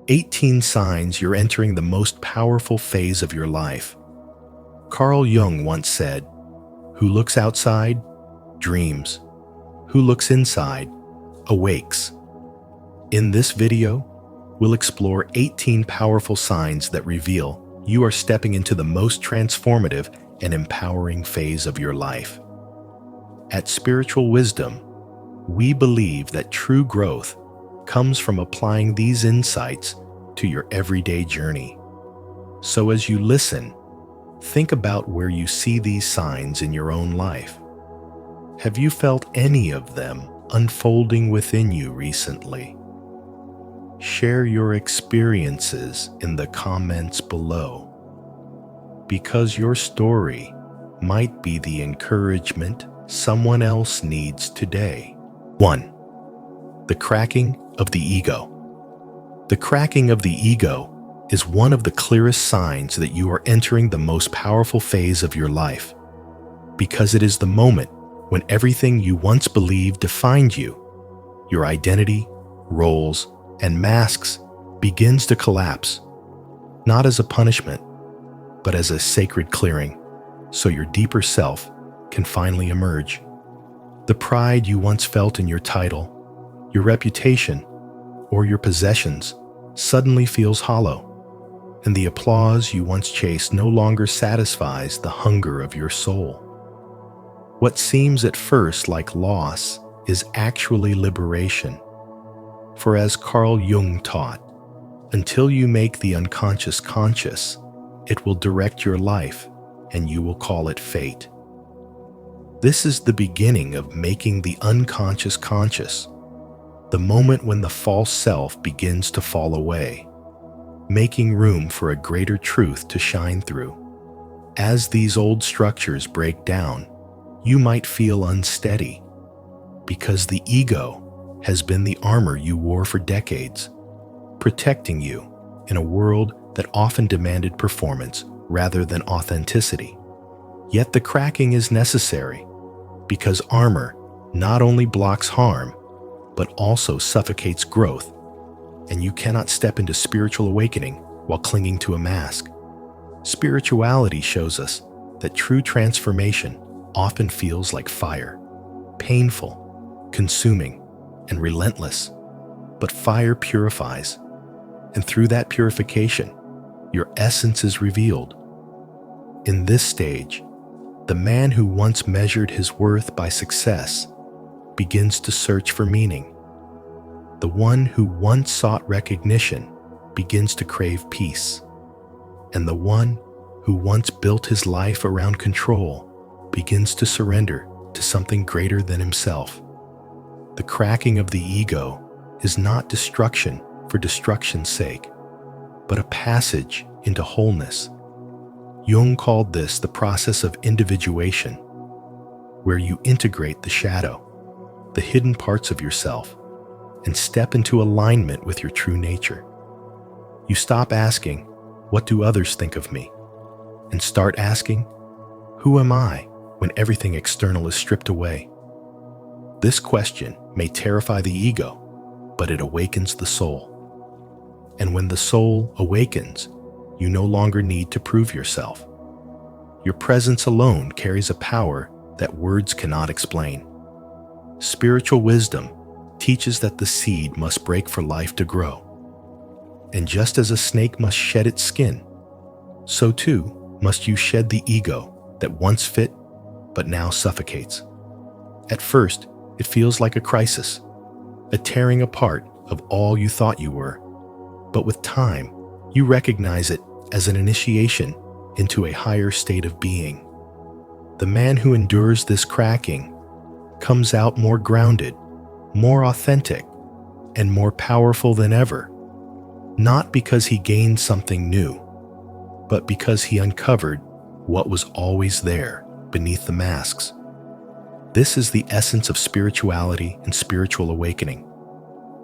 18 signs you're entering the most powerful phase of your life. Carl Jung once said, "Who looks outside, dreams. Who looks inside, awakes." In this video, we'll explore 18 powerful signs that reveal you are stepping into the most transformative and empowering phase of your life. At Spiritual Wisdom, we believe that true growth comes from applying these insights to your everyday journey. So as you listen, think about where you see these signs in your own life. Have you felt any of them unfolding within you recently? Share your experiences in the comments below, because your story might be the encouragement someone else needs today. 1. The cracking of the ego. The cracking of the ego is one of the clearest signs that you are entering the most powerful phase of your life, because it is the moment when everything you once believed defined you, your identity, roles, and masks, begins to collapse, not as a punishment, but as a sacred clearing, so your deeper self can finally emerge. The pride you once felt in your title, your reputation, or your possessions suddenly feels hollow, and the applause you once chased no longer satisfies the hunger of your soul. What seems at first like loss is actually liberation. For as Carl Jung taught, until you make the unconscious conscious, it will direct your life, and you will call it fate. This is the beginning of making the unconscious conscious, the moment when the false self begins to fall away, making room for a greater truth to shine through. As these old structures break down, you might feel unsteady, because the ego has been the armor you wore for decades, protecting you in a world that often demanded performance rather than authenticity. Yet the cracking is necessary, because armor not only blocks harm, but also suffocates growth, and you cannot step into spiritual awakening while clinging to a mask. Spirituality shows us that true transformation often feels like fire, painful, consuming, and relentless. But fire purifies, and through that purification, your essence is revealed. In this stage, the man who once measured his worth by success begins to search for meaning. The one who once sought recognition begins to crave peace. And the one who once built his life around control begins to surrender to something greater than himself. The cracking of the ego is not destruction for destruction's sake, but a passage into wholeness. Jung called this the process of individuation, where you integrate the shadow, the hidden parts of yourself, and step into alignment with your true nature. You stop asking, "What do others think of me?" and start asking, "Who am I?" when everything external is stripped away. This question may terrify the ego, but it awakens the soul. And when the soul awakens, you no longer need to prove yourself. Your presence alone carries a power that words cannot explain. Spiritual wisdom teaches that the seed must break for life to grow. And just as a snake must shed its skin, so too must you shed the ego that once fit but now suffocates. At first, it feels like a crisis, a tearing apart of all you thought you were. But with time, you recognize it as an initiation into a higher state of being. The man who endures this cracking comes out more grounded, more authentic, and more powerful than ever, not because he gained something new, but because he uncovered what was always there beneath the masks. This is the essence of spirituality and spiritual awakening: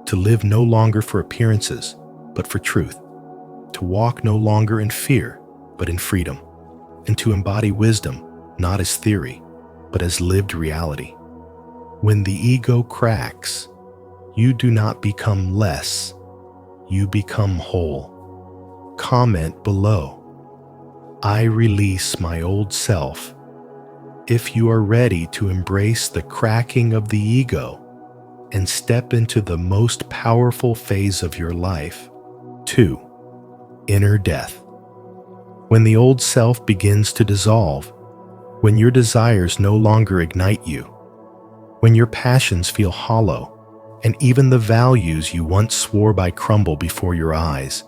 to live no longer for appearances, but for truth, to walk no longer in fear, but in freedom, and to embody wisdom not as theory, but as lived reality. When the ego cracks, you do not become less, you become whole. Comment below. I release my old self. If you are ready to embrace the cracking of the ego and step into the most powerful phase of your life. 2. Inner death. When the old self begins to dissolve, when your desires no longer ignite you, when your passions feel hollow, and even the values you once swore by crumble before your eyes,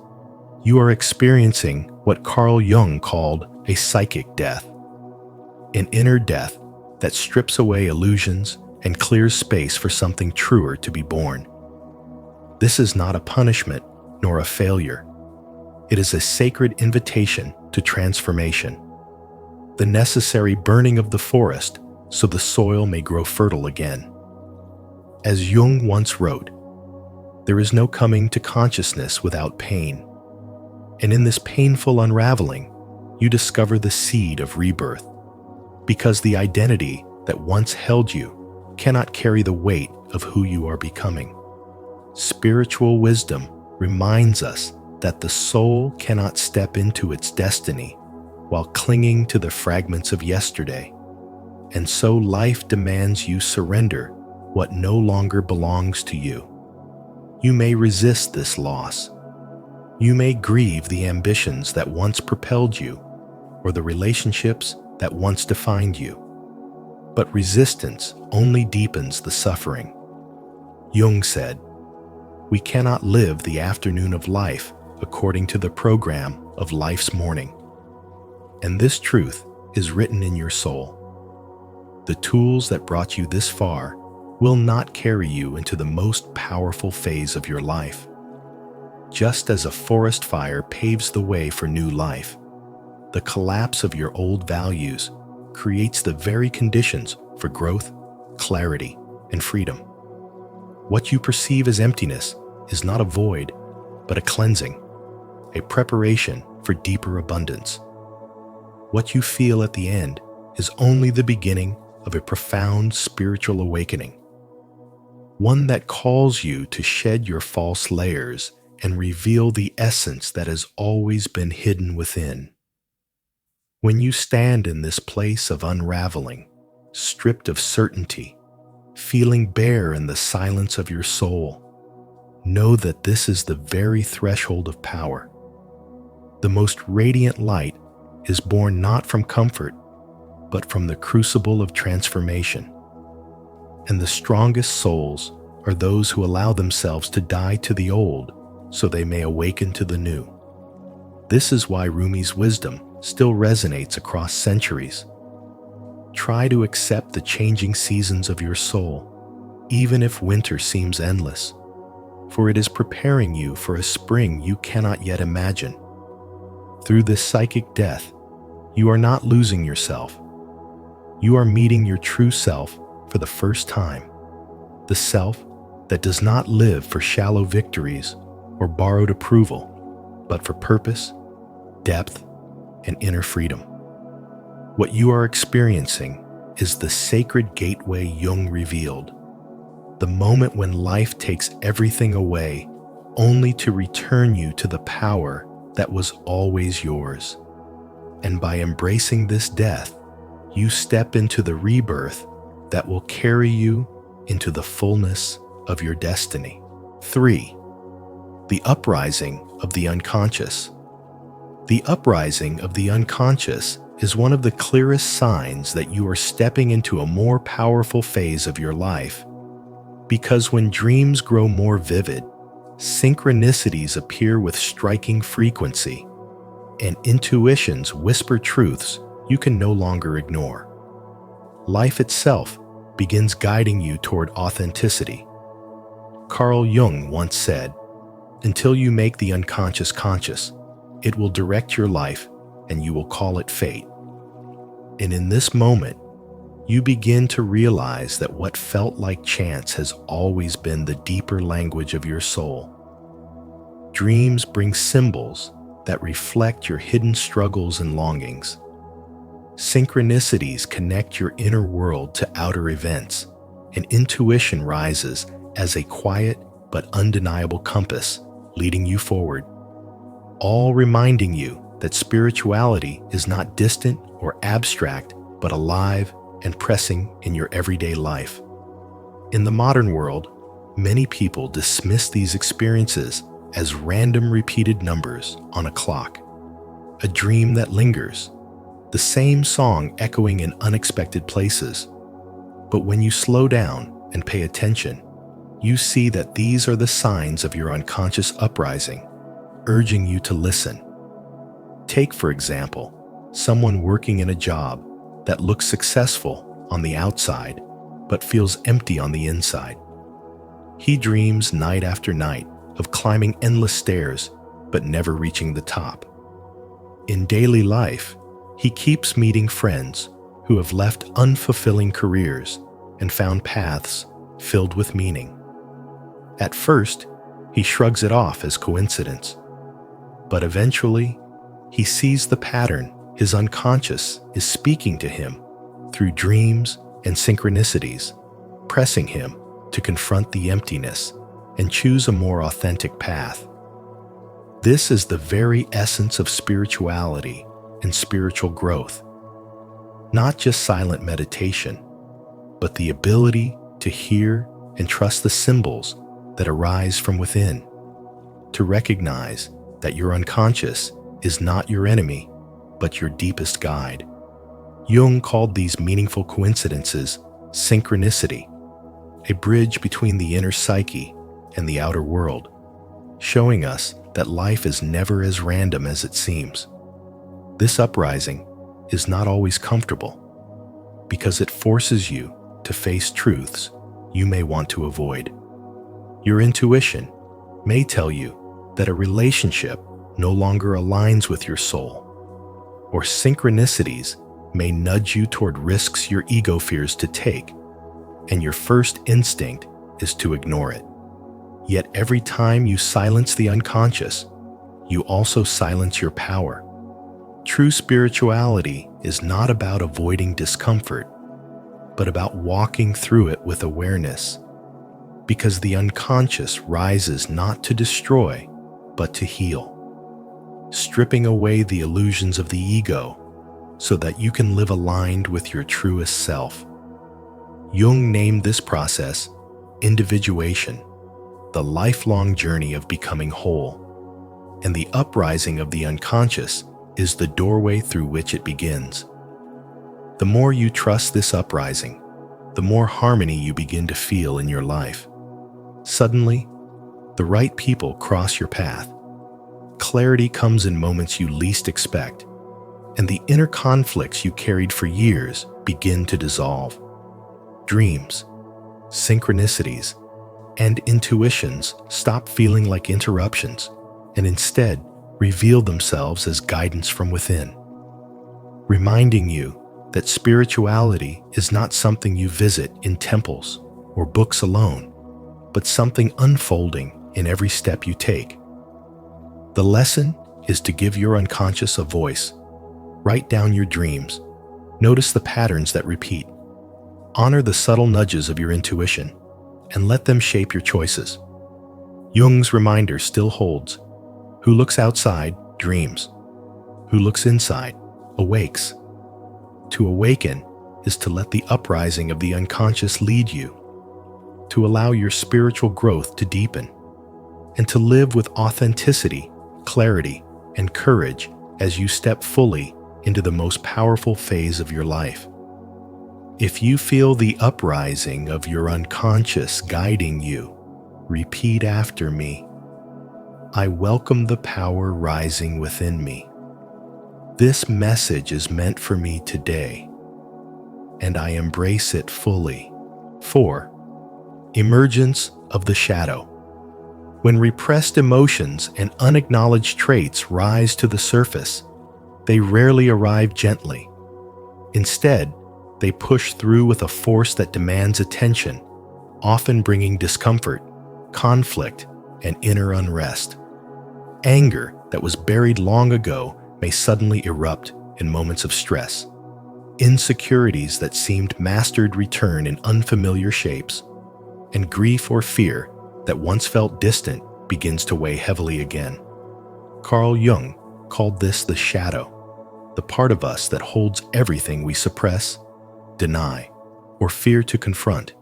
you are experiencing what Carl Jung called a psychic death, an inner death that strips away illusions and clears space for something truer to be born. This is not a punishment nor a failure. It is a sacred invitation to transformation, the necessary burning of the forest so the soil may grow fertile again. As Jung once wrote, there is no coming to consciousness without pain. And in this painful unraveling, you discover the seed of rebirth, because the identity that once held you cannot carry the weight of who you are becoming. Spiritual wisdom reminds us that the soul cannot step into its destiny while clinging to the fragments of yesterday, and so life demands you surrender what no longer belongs to you. You may resist this loss. You may grieve the ambitions that once propelled you, or the relationships that once defined you. But resistance only deepens the suffering. Jung said, "We cannot live the afternoon of life according to the program of life's morning." And this truth is written in your soul. The tools that brought you this far will not carry you into the most powerful phase of your life. Just as a forest fire paves the way for new life, the collapse of your old values creates the very conditions for growth, clarity, and freedom. What you perceive as emptiness is not a void, but a cleansing, a preparation for deeper abundance. What you feel at the end is only the beginning of a profound spiritual awakening, one that calls you to shed your false layers and reveal the essence that has always been hidden within. When you stand in this place of unraveling, stripped of certainty, feeling bare in the silence of your soul, know that this is the very threshold of power. The most radiant light is born not from comfort, but from the crucible of transformation. And the strongest souls are those who allow themselves to die to the old so they may awaken to the new. This is why Rumi's wisdom still resonates across centuries. Try to accept the changing seasons of your soul, even if winter seems endless, for it is preparing you for a spring you cannot yet imagine. Through this psychic death, you are not losing yourself. You are meeting your true self for the first time, the self that does not live for shallow victories or borrowed approval, but for purpose, depth, and inner freedom. What you are experiencing is the sacred gateway Jung revealed, the moment when life takes everything away only to return you to the power that was always yours. And by embracing this death, you step into the rebirth that will carry you into the fullness of your destiny. 3. The uprising of the unconscious. The uprising of the unconscious is one of the clearest signs that you are stepping into a more powerful phase of your life. Because when dreams grow more vivid, synchronicities appear with striking frequency, and intuitions whisper truths you can no longer ignore. Life itself begins guiding you toward authenticity. Carl Jung once said, "Until you make the unconscious conscious, it will direct your life and you will call it fate." And in this moment, you begin to realize that what felt like chance has always been the deeper language of your soul. Dreams bring symbols that reflect your hidden struggles and longings. Synchronicities connect your inner world to outer events, and intuition rises as a quiet but undeniable compass, leading you forward, all reminding you that spirituality is not distant or abstract, but alive and pressing in your everyday life. In the modern world, many people dismiss these experiences as random repeated numbers on a clock, a dream that lingers, the same song echoing in unexpected places. But when you slow down and pay attention, you see that these are the signs of your unconscious uprising, urging you to listen. Take, for example, someone working in a job that looks successful on the outside, but feels empty on the inside. He dreams night after night of climbing endless stairs, but never reaching the top. In daily life, he keeps meeting friends who have left unfulfilling careers and found paths filled with meaning. At first, he shrugs it off as coincidence, but eventually, he sees the pattern his unconscious is speaking to him through dreams and synchronicities, pressing him to confront the emptiness and choose a more authentic path. This is the very essence of spirituality and spiritual growth. Not just silent meditation, but the ability to hear and trust the symbols that arise from within, to recognize that your unconscious is not your enemy, but your deepest guide. Jung called these meaningful coincidences synchronicity, a bridge between the inner psyche and the outer world, showing us that life is never as random as it seems. This uprising is not always comfortable, because it forces you to face truths you may want to avoid. Your intuition may tell you that a relationship no longer aligns with your soul, or synchronicities may nudge you toward risks your ego fears to take, and your first instinct is to ignore it. Yet every time you silence the unconscious, you also silence your power. True spirituality is not about avoiding discomfort, but about walking through it with awareness, because the unconscious rises not to destroy, but to heal, stripping away the illusions of the ego so that you can live aligned with your truest self. Jung named this process individuation, the lifelong journey of becoming whole, and the uprising of the unconscious is the doorway through which it begins. The more you trust this uprising, the more harmony you begin to feel in your life. Suddenly, the right people cross your path. Clarity comes in moments you least expect, and the inner conflicts you carried for years begin to dissolve. Dreams, synchronicities, and intuitions stop feeling like interruptions and instead reveal themselves as guidance from within, reminding you that spirituality is not something you visit in temples or books alone, but something unfolding in every step you take. The lesson is to give your unconscious a voice. Write down your dreams. Notice the patterns that repeat. Honor the subtle nudges of your intuition and let them shape your choices. Jung's reminder still holds. Who looks outside dreams. Who looks inside awakes. To awaken is to let the uprising of the unconscious lead you, to allow your spiritual growth to deepen, and to live with authenticity, clarity, and courage as you step fully into the most powerful phase of your life. If you feel the uprising of your unconscious guiding you, repeat after me. I welcome the power rising within me. This message is meant for me today, and I embrace it fully. 4. Emergence of the shadow. When repressed emotions and unacknowledged traits rise to the surface, they rarely arrive gently. Instead, they push through with a force that demands attention, often bringing discomfort, conflict, and inner unrest. Anger that was buried long ago may suddenly erupt in moments of stress. Insecurities that seemed mastered return in unfamiliar shapes, and grief or fear that once felt distant begins to weigh heavily again. Carl Jung called this the shadow, the part of us that holds everything we suppress, deny, or fear to confront.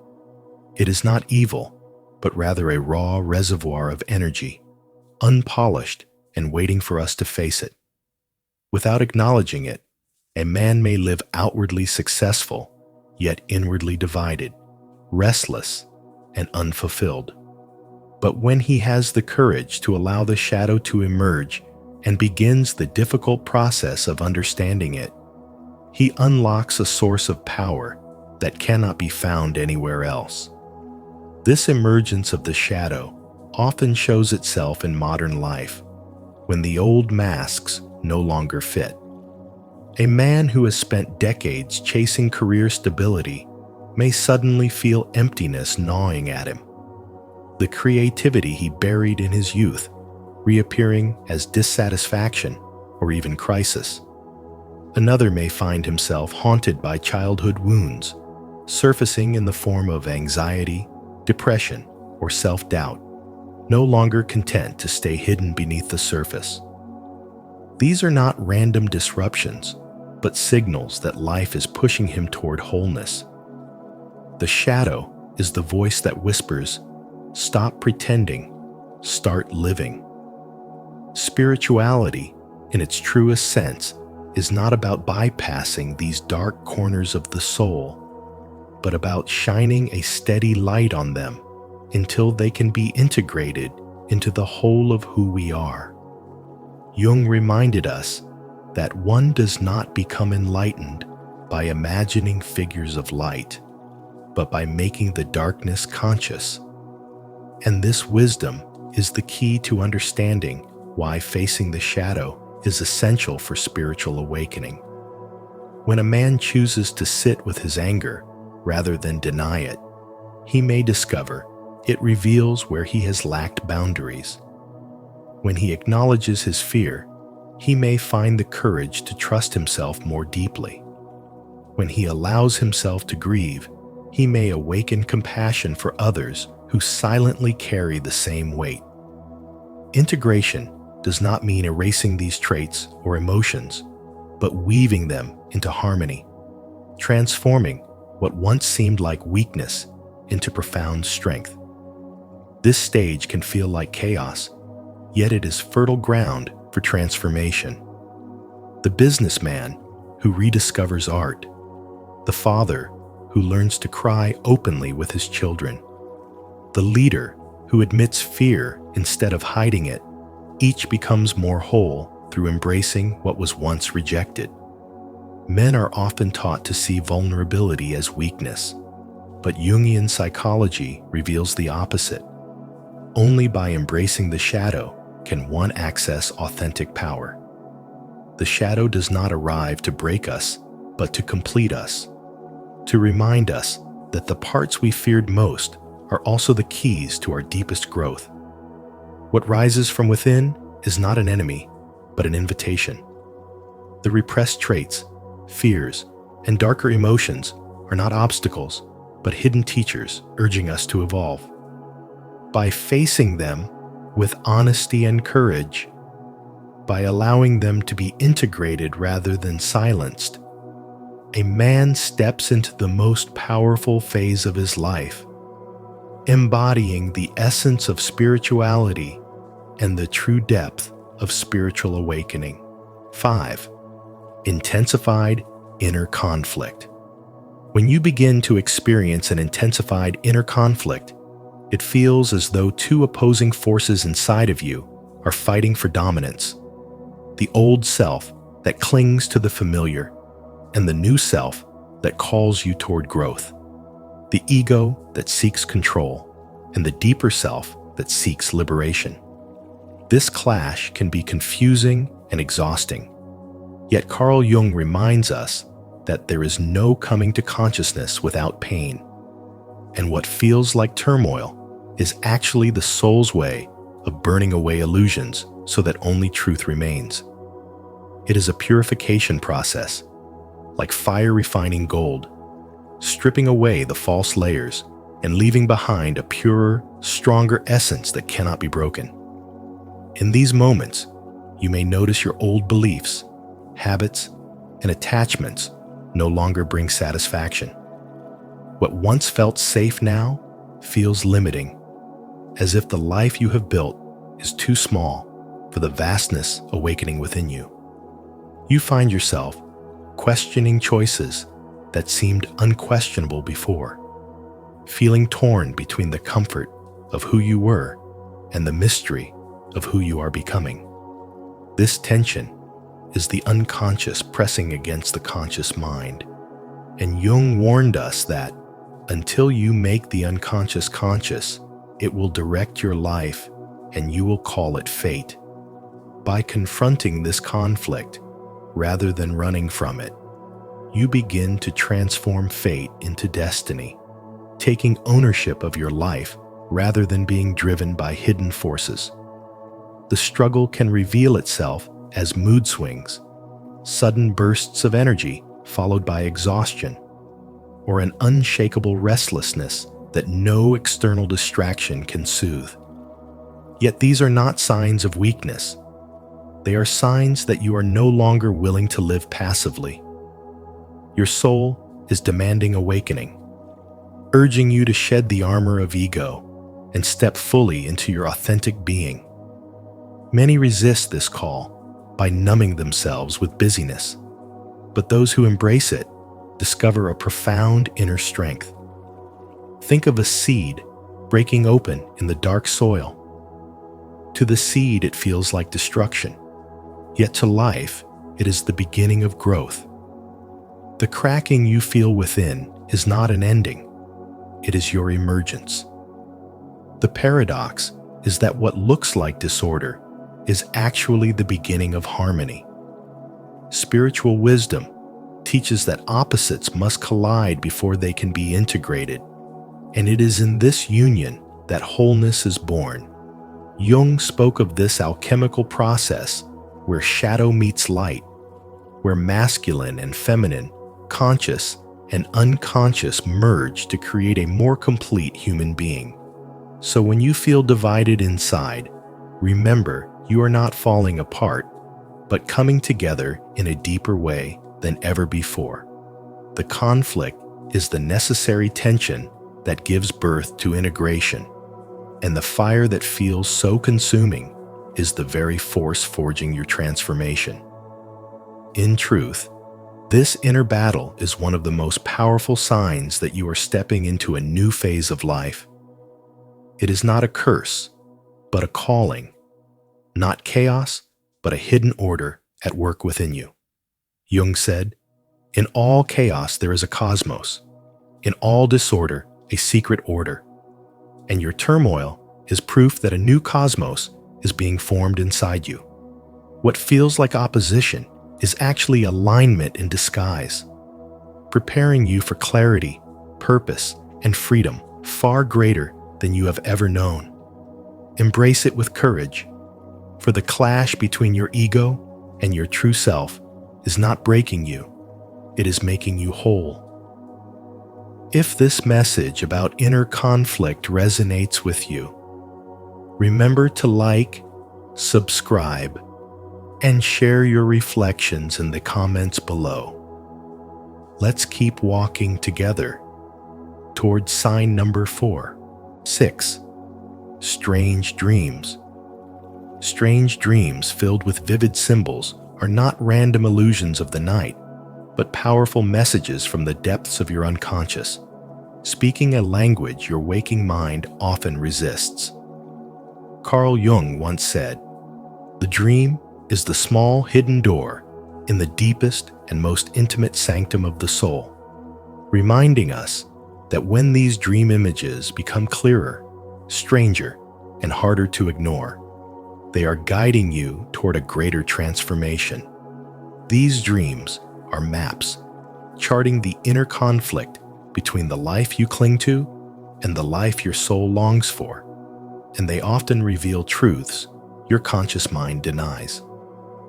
It is not evil, but rather a raw reservoir of energy, unpolished and waiting for us to face it. Without acknowledging it, a man may live outwardly successful, yet inwardly divided, restless, and unfulfilled. But when he has the courage to allow the shadow to emerge and begins the difficult process of understanding it, he unlocks a source of power that cannot be found anywhere else. This emergence of the shadow often shows itself in modern life, when the old masks no longer fit. A man who has spent decades chasing career stability may suddenly feel emptiness gnawing at him. The creativity he buried in his youth reappearing as dissatisfaction or even crisis. Another may find himself haunted by childhood wounds, surfacing in the form of anxiety, depression, or self-doubt, no longer content to stay hidden beneath the surface. These are not random disruptions, but signals that life is pushing him toward wholeness. The shadow is the voice that whispers, "Stop pretending, start living." Spirituality, in its truest sense, is not about bypassing these dark corners of the soul, but about shining a steady light on them until they can be integrated into the whole of who we are. Jung reminded us that one does not become enlightened by imagining figures of light, but by making the darkness conscious. And this wisdom is the key to understanding why facing the shadow is essential for spiritual awakening. When a man chooses to sit with his anger rather than deny it, he may discover it reveals where he has lacked boundaries. When he acknowledges his fear, he may find the courage to trust himself more deeply. When he allows himself to grieve, he may awaken compassion for others who silently carry the same weight. Integration does not mean erasing these traits or emotions, but weaving them into harmony, transforming what once seemed like weakness into profound strength. This stage can feel like chaos, yet it is fertile ground for transformation. The businessman who rediscovers art, the father who learns to cry openly with his children, the leader who admits fear instead of hiding it, each becomes more whole through embracing what was once rejected. Men are often taught to see vulnerability as weakness, but Jungian psychology reveals the opposite. Only by embracing the shadow can one access authentic power. The shadow does not arrive to break us, but to complete us, to remind us that the parts we feared most are also the keys to our deepest growth. What rises from within is not an enemy, but an invitation. The repressed traits, fears, and darker emotions are not obstacles, but hidden teachers urging us to evolve. By facing them with honesty and courage, by allowing them to be integrated rather than silenced, a man steps into the most powerful phase of his life, embodying the essence of spirituality and the true depth of spiritual awakening. 5. Intensified inner conflict. When you begin to experience an intensified inner conflict, it feels as though two opposing forces inside of you are fighting for dominance. The old self that clings to the familiar, and the new self that calls you toward growth. The ego that seeks control, and the deeper self that seeks liberation. This clash can be confusing and exhausting. Yet Carl Jung reminds us that there is no coming to consciousness without pain, and what feels like turmoil is actually the soul's way of burning away illusions so that only truth remains. It is a purification process, like fire refining gold, stripping away the false layers and leaving behind a purer, stronger essence that cannot be broken. In these moments, you may notice your old beliefs, habits, and attachments no longer bring satisfaction. What once felt safe now feels limiting, as if the life you have built is too small for the vastness awakening within you. You find yourself questioning choices that seemed unquestionable before, feeling torn between the comfort of who you were and the mystery of who you are becoming. This tension is the unconscious pressing against the conscious mind, and Jung warned us that until you make the unconscious conscious, it will direct your life and you will call it fate. By confronting this conflict, rather than running from it, you begin to transform fate into destiny, taking ownership of your life rather than being driven by hidden forces. The struggle can reveal itself as mood swings, sudden bursts of energy followed by exhaustion, or an unshakable restlessness that no external distraction can soothe. Yet these are not signs of weakness. They are signs that you are no longer willing to live passively. Your soul is demanding awakening, urging you to shed the armor of ego and step fully into your authentic being. Many resist this call by numbing themselves with busyness, but those who embrace it discover a profound inner strength. Think of a seed breaking open in the dark soil. To the seed, it feels like destruction, yet to life, it is the beginning of growth. The cracking you feel within is not an ending, it is your emergence. The paradox is that what looks like disorder is actually the beginning of harmony. Spiritual wisdom teaches that opposites must collide before they can be integrated, and it is in this union that wholeness is born. Jung spoke of this alchemical process where shadow meets light, where masculine and feminine, conscious and unconscious merge to create a more complete human being. So when you feel divided inside, remember you are not falling apart, but coming together in a deeper way than ever before. The conflict is the necessary tension that gives birth to integration, and the fire that feels so consuming is the very force forging your transformation. In truth, this inner battle is one of the most powerful signs that you are stepping into a new phase of life. It is not a curse, but a calling, not chaos, but a hidden order at work within you. Jung said, "In all chaos there is a cosmos, in all disorder a secret order, and your turmoil is proof that a new cosmos is being formed inside you. What feels like opposition is actually alignment in disguise, preparing you for clarity, purpose, and freedom far greater than you have ever known. Embrace it with courage, for the clash between your ego and your true self is not breaking you, it is making you whole." If this message about inner conflict resonates with you, remember to like, subscribe, and share your reflections in the comments below. Let's keep walking together towards sign number 4. 6. Strange dreams. Strange dreams filled with vivid symbols are not random illusions of the night, but powerful messages from the depths of your unconscious, speaking a language your waking mind often resists. Carl Jung once said, "The dream is the small hidden door in the deepest and most intimate sanctum of the soul," reminding us that when these dream images become clearer, stranger, and harder to ignore, they are guiding you toward a greater transformation. These dreams are maps, charting the inner conflict between the life you cling to and the life your soul longs for, and they often reveal truths your conscious mind denies.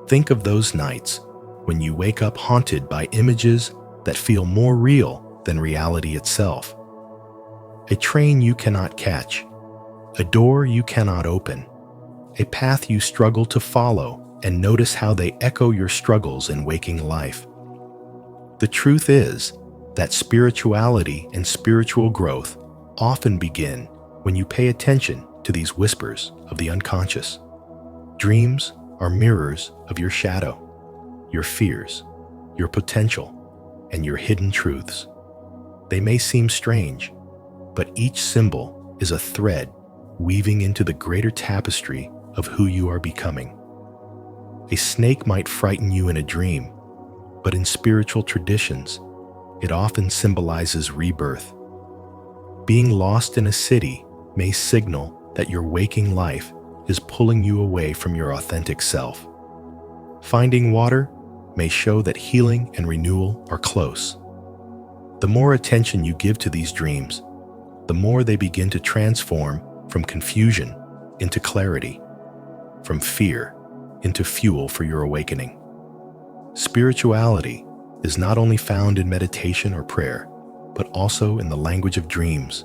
Think of those nights when you wake up haunted by images that feel more real than reality itself. A train you cannot catch, a door you cannot open, a path you struggle to follow, and notice how they echo your struggles in waking life. The truth is that spirituality and spiritual growth often begin when you pay attention to these whispers of the unconscious. Dreams are mirrors of your shadow, your fears, your potential, and your hidden truths. They may seem strange, but each symbol is a thread weaving into the greater tapestry of who you are becoming. A snake might frighten you in a dream, but in spiritual traditions, it often symbolizes rebirth. Being lost in a city may signal that your waking life is pulling you away from your authentic self. Finding water may show that healing and renewal are close. The more attention you give to these dreams, the more they begin to transform from confusion into clarity, from fear into fuel for your awakening. Spirituality is not only found in meditation or prayer, but also in the language of dreams,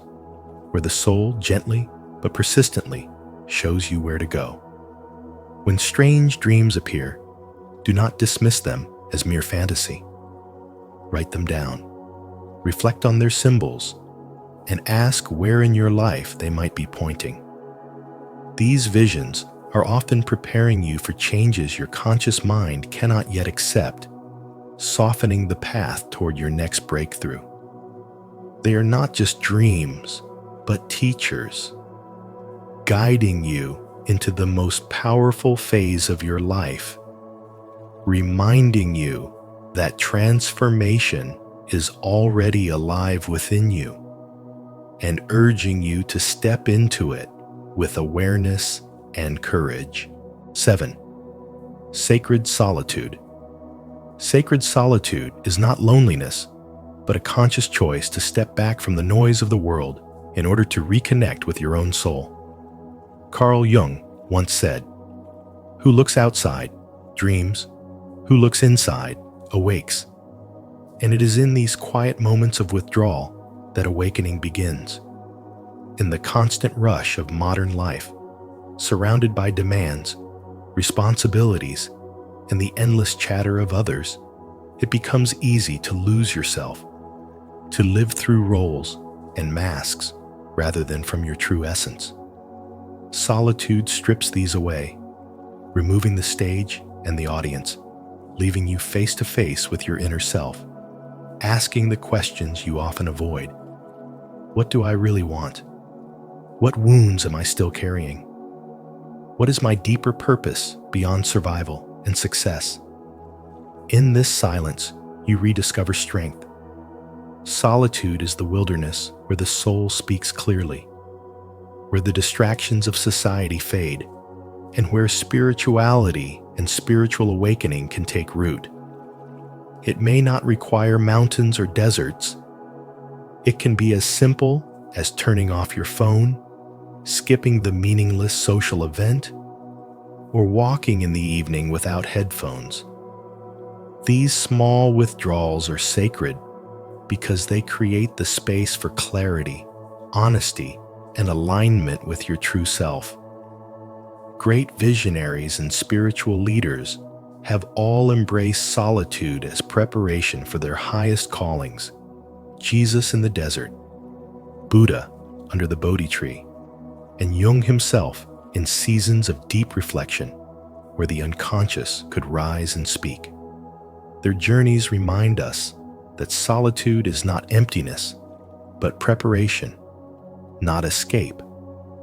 where the soul gently but persistently shows you where to go. When strange dreams appear, do not dismiss them as mere fantasy. Write them down, reflect on their symbols, and ask where in your life they might be pointing. These visions are often preparing you for changes your conscious mind cannot yet accept, softening the path toward your next breakthrough. They are not just dreams, but teachers, guiding you into the most powerful phase of your life, reminding you that transformation is already alive within you, and urging you to step into it with awareness and courage. 7. Sacred solitude. Sacred solitude is not loneliness, but a conscious choice to step back from the noise of the world in order to reconnect with your own soul. Carl Jung once said, "Who looks outside dreams, who looks inside awakes." And it is in these quiet moments of withdrawal that awakening begins. In the constant rush of modern life, surrounded by demands, responsibilities, and the endless chatter of others, it becomes easy to lose yourself, to live through roles and masks rather than from your true essence. Solitude strips these away, removing the stage and the audience, leaving you face to face with your inner self, asking the questions you often avoid. What do I really want? What wounds am I still carrying? What is my deeper purpose beyond survival and success? In this silence, you rediscover strength. Solitude is the wilderness where the soul speaks clearly, where the distractions of society fade, and where spirituality and spiritual awakening can take root. It may not require mountains or deserts. It can be as simple as turning off your phone, skipping the meaningless social event, or walking in the evening without headphones. These small withdrawals are sacred because they create the space for clarity, honesty, and alignment with your true self. Great visionaries and spiritual leaders have all embraced solitude as preparation for their highest callings. Jesus in the desert, Buddha under the Bodhi tree, and Jung himself in seasons of deep reflection where the unconscious could rise and speak. Their journeys remind us that solitude is not emptiness, but preparation, not escape,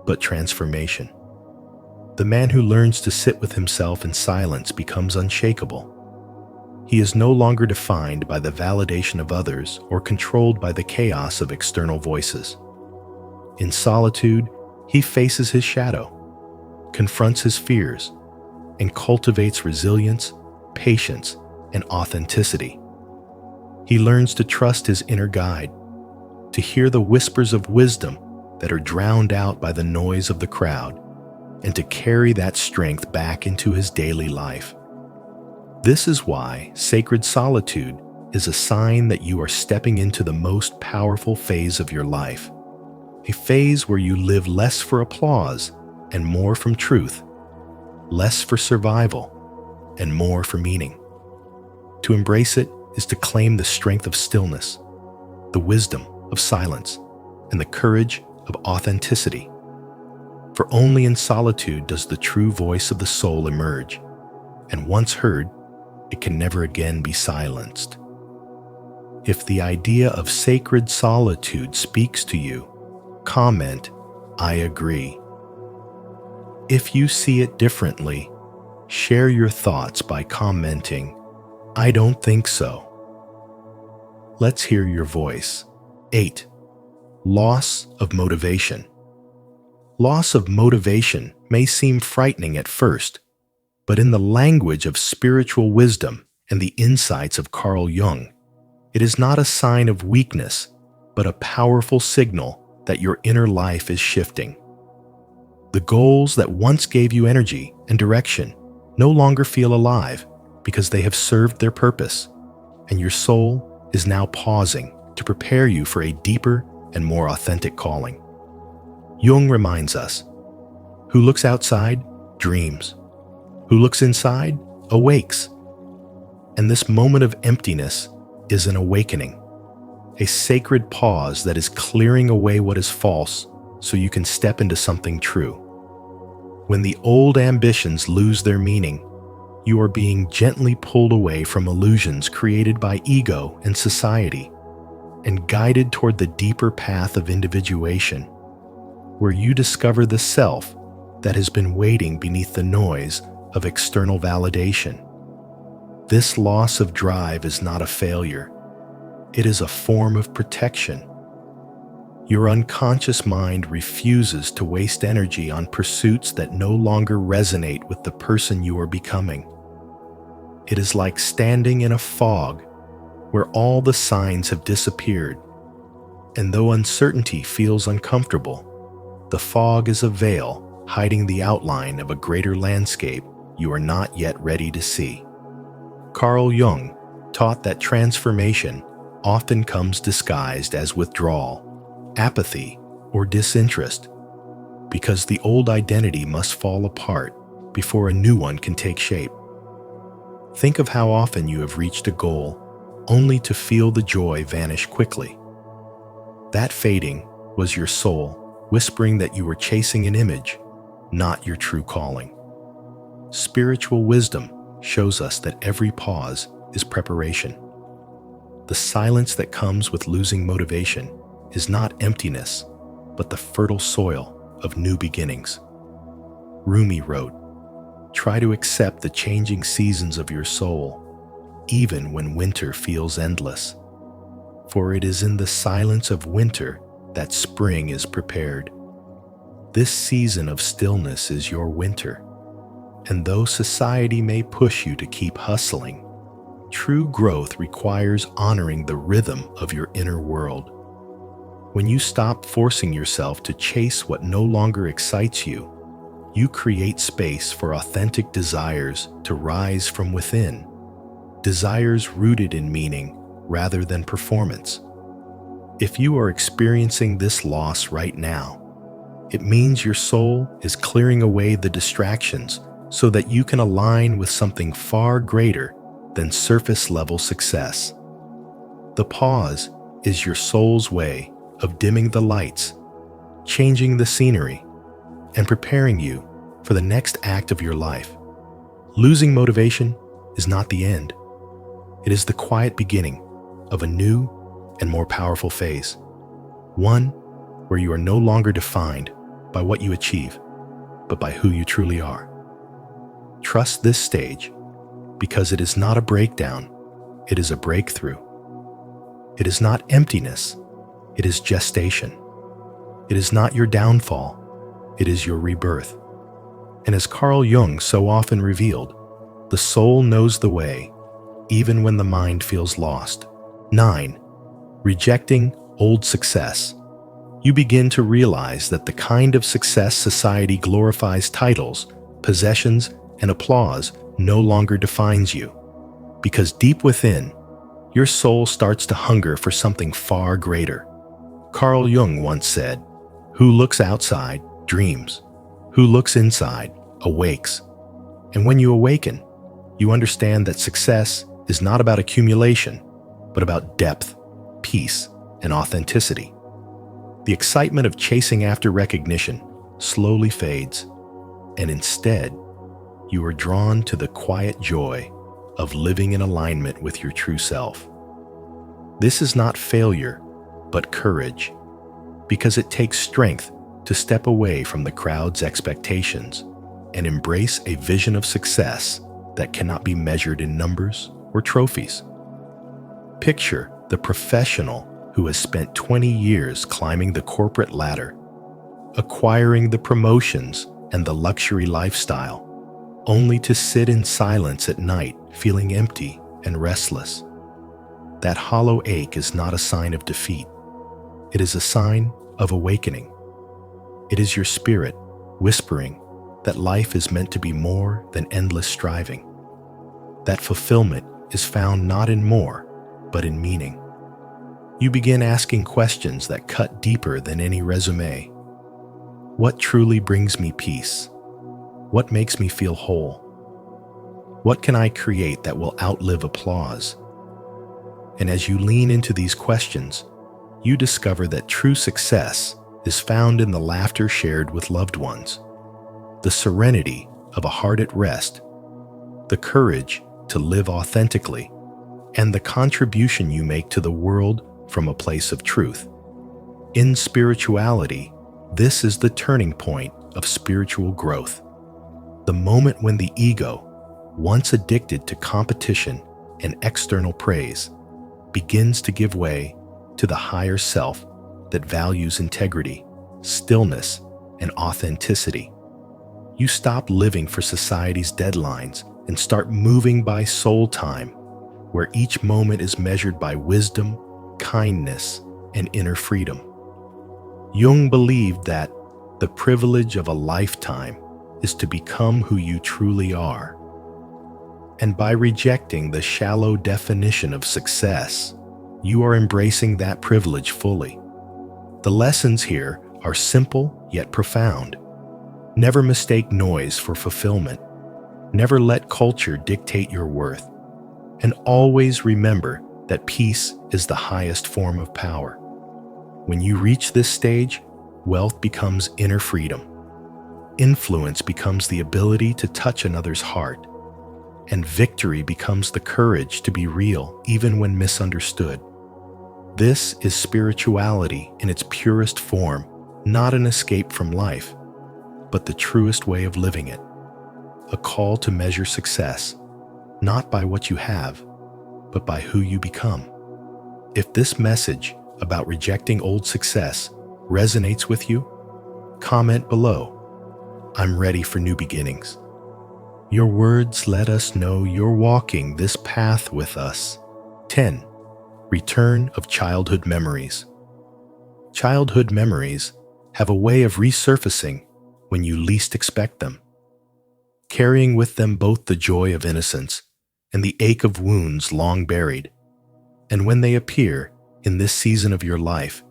but transformation. The man who learns to sit with himself in silence becomes unshakable. He is no longer defined by the validation of others or controlled by the chaos of external voices. In solitude, he faces his shadow, confronts his fears, and cultivates resilience, patience, and authenticity. He learns to trust his inner guide, to hear the whispers of wisdom that are drowned out by the noise of the crowd, and to carry that strength back into his daily life. This is why sacred solitude is a sign that you are stepping into the most powerful phase of your life, a phase where you live less for applause and more from truth, less for survival, and more for meaning. To embrace it is to claim the strength of stillness, the wisdom of silence, and the courage of authenticity. For only in solitude does the true voice of the soul emerge, and once heard, it can never again be silenced. If the idea of sacred solitude speaks to you, comment, "I agree." If you see it differently, share your thoughts by commenting, "I don't think so." Let's hear your voice. 8. Loss of motivation. Loss of motivation may seem frightening at first, but in the language of spiritual wisdom and the insights of Carl Jung, it is not a sign of weakness, but a powerful signal that your inner life is shifting. The goals that once gave you energy and direction no longer feel alive because they have served their purpose, and your soul is now pausing to prepare you for a deeper and more authentic calling. Jung reminds us, "Who looks outside dreams. Who looks inside awakes." And this moment of emptiness is an awakening, a sacred pause that is clearing away what is false so you can step into something true. When the old ambitions lose their meaning, you are being gently pulled away from illusions created by ego and society and guided toward the deeper path of individuation, where you discover the self that has been waiting beneath the noise of external validation. This loss of drive is not a failure. It is a form of protection. Your unconscious mind refuses to waste energy on pursuits that no longer resonate with the person you are becoming. It is like standing in a fog where all the signs have disappeared, and though uncertainty feels uncomfortable, the fog is a veil hiding the outline of a greater landscape you are not yet ready to see. Carl Jung taught that transformation often comes disguised as withdrawal, apathy, or disinterest, because the old identity must fall apart before a new one can take shape. Think of how often you have reached a goal only to feel the joy vanish quickly. That fading was your soul whispering that you were chasing an image, not your true calling. Spiritual wisdom shows us that every pause is preparation. The silence that comes with losing motivation is not emptiness, but the fertile soil of new beginnings. Rumi wrote, "Try to accept the changing seasons of your soul, even when winter feels endless. For it is in the silence of winter that spring is prepared." This season of stillness is your winter. And though society may push you to keep hustling, true growth requires honoring the rhythm of your inner world. When you stop forcing yourself to chase what no longer excites you, you create space for authentic desires to rise from within, desires rooted in meaning rather than performance. If you are experiencing this loss right now, it means your soul is clearing away the distractions so that you can align with something far greater than surface-level success. The pause is your soul's way of dimming the lights, changing the scenery, and preparing you for the next act of your life. Losing motivation is not the end. It is the quiet beginning of a new and more powerful phase, one where you are no longer defined by what you achieve, but by who you truly are. Trust this stage because it is not a breakdown, it is a breakthrough. It is not emptiness, it is gestation. It is not your downfall, it is your rebirth. And as Carl Jung so often revealed, the soul knows the way, even when the mind feels lost. 9. Rejecting old success. You begin to realize that the kind of success society glorifies, titles, possessions, and applause, no longer defines you. Because deep within, your soul starts to hunger for something far greater. Carl Jung once said, "Who looks outside dreams. Who looks inside awakes." And when you awaken, you understand that success is not about accumulation, but about depth, peace, and authenticity. The excitement of chasing after recognition slowly fades, and instead, you are drawn to the quiet joy of living in alignment with your true self. This is not failure, but courage, because it takes strength to step away from the crowd's expectations and embrace a vision of success that cannot be measured in numbers or trophies. Picture the professional who has spent 20 years climbing the corporate ladder, acquiring the promotions and the luxury lifestyle, only to sit in silence at night feeling empty and restless. That hollow ache is not a sign of defeat. It is a sign of awakening. It is your spirit whispering that life is meant to be more than endless striving. That fulfillment is found not in more, but in meaning. You begin asking questions that cut deeper than any resume. What truly brings me peace? What makes me feel whole? What can I create that will outlive applause? And as you lean into these questions, you discover that true success is found in the laughter shared with loved ones, the serenity of a heart at rest, the courage to live authentically, and the contribution you make to the world from a place of truth. In spirituality, this is the turning point of spiritual growth. The moment when the ego, once addicted to competition and external praise, begins to give way to the higher self that values integrity, stillness, and authenticity. You stop living for society's deadlines and start moving by soul time, where each moment is measured by wisdom, kindness, and inner freedom. Jung believed that the privilege of a lifetime is to become who you truly are. And by rejecting the shallow definition of success, you are embracing that privilege fully. The lessons here are simple yet profound. Never mistake noise for fulfillment. Never let culture dictate your worth. And always remember that peace is the highest form of power. When you reach this stage, wealth becomes inner freedom. Influence becomes the ability to touch another's heart. And victory becomes the courage to be real even when misunderstood. This is spirituality in its purest form, not an escape from life, but the truest way of living it. A call to measure success, not by what you have, but by who you become. If this message about rejecting old success resonates with you, comment below. I'm ready for new beginnings. Your words let us know you're walking this path with us. 10. Return of childhood memories. Childhood memories have a way of resurfacing when you least expect them, carrying with them both the joy of innocence and the ache of wounds long buried. And when they appear in this season of your life,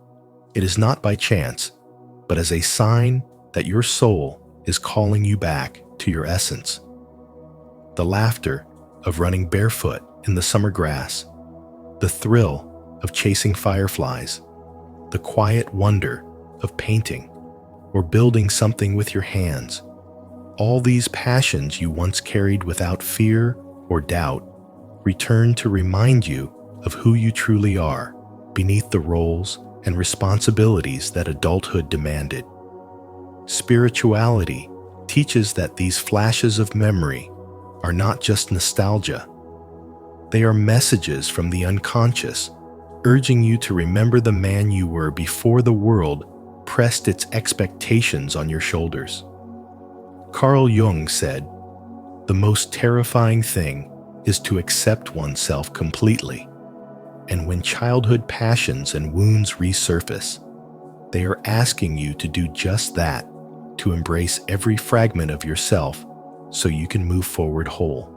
it is not by chance, but as a sign that your soul is calling you back to your essence. The laughter of running barefoot in the summer grass, the thrill of chasing fireflies, the quiet wonder of painting or building something with your hands. All these passions you once carried without fear or doubt return to remind you of who you truly are beneath the roles and responsibilities that adulthood demanded. Spirituality teaches that these flashes of memory are not just nostalgia. They are messages from the unconscious, urging you to remember the man you were before the world pressed its expectations on your shoulders. Carl Jung said, "The most terrifying thing is to accept oneself completely." And when childhood passions and wounds resurface, they are asking you to do just that, to embrace every fragment of yourself so you can move forward whole.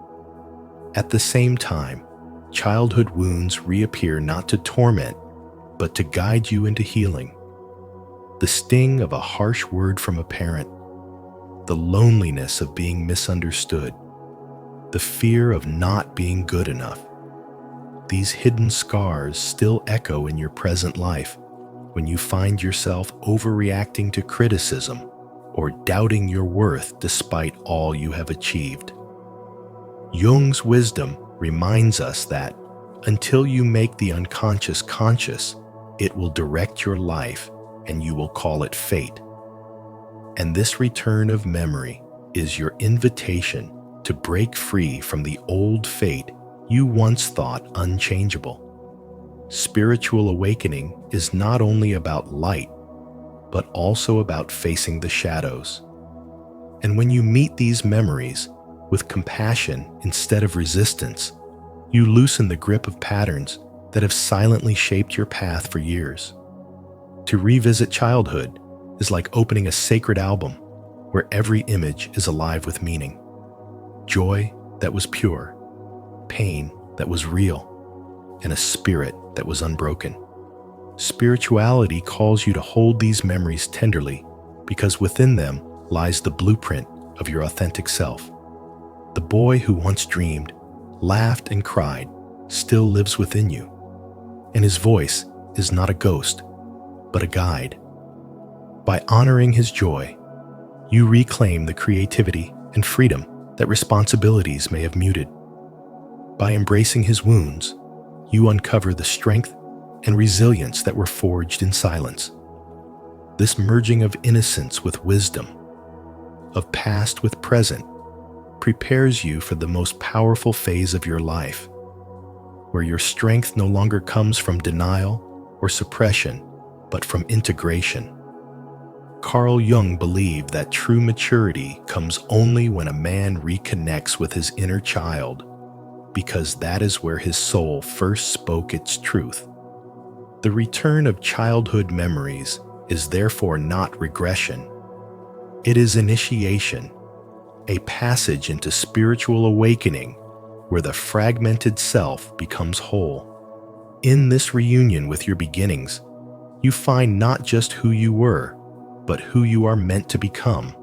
At the same time, childhood wounds reappear not to torment, but to guide you into healing. The sting of a harsh word from a parent, the loneliness of being misunderstood, the fear of not being good enough. These hidden scars still echo in your present life when you find yourself overreacting to criticism or doubting your worth despite all you have achieved. Jung's wisdom reminds us that until you make the unconscious conscious, it will direct your life and you will call it fate. And this return of memory is your invitation to break free from the old fate you once thought unchangeable. Spiritual awakening is not only about light, but also about facing the shadows. And when you meet these memories with compassion instead of resistance, you loosen the grip of patterns that have silently shaped your path for years. To revisit childhood is like opening a sacred album where every image is alive with meaning. Joy that was pure, pain that was real, and a spirit that was unbroken. Spirituality calls you to hold these memories tenderly because within them lies the blueprint of your authentic self. The boy who once dreamed, laughed, and cried still lives within you, and his voice is not a ghost, but a guide. By honoring his joy, you reclaim the creativity and freedom that responsibilities may have muted. By embracing his wounds, you uncover the strength and resilience that were forged in silence. This merging of innocence with wisdom, of past with present, prepares you for the most powerful phase of your life, where your strength no longer comes from denial or suppression, but from integration. Carl Jung believed that true maturity comes only when a man reconnects with his inner child, because that is where his soul first spoke its truth. The return of childhood memories is therefore not regression. It is initiation, a passage into spiritual awakening where the fragmented self becomes whole. In this reunion with your beginnings, you find not just who you were, but who you are meant to become,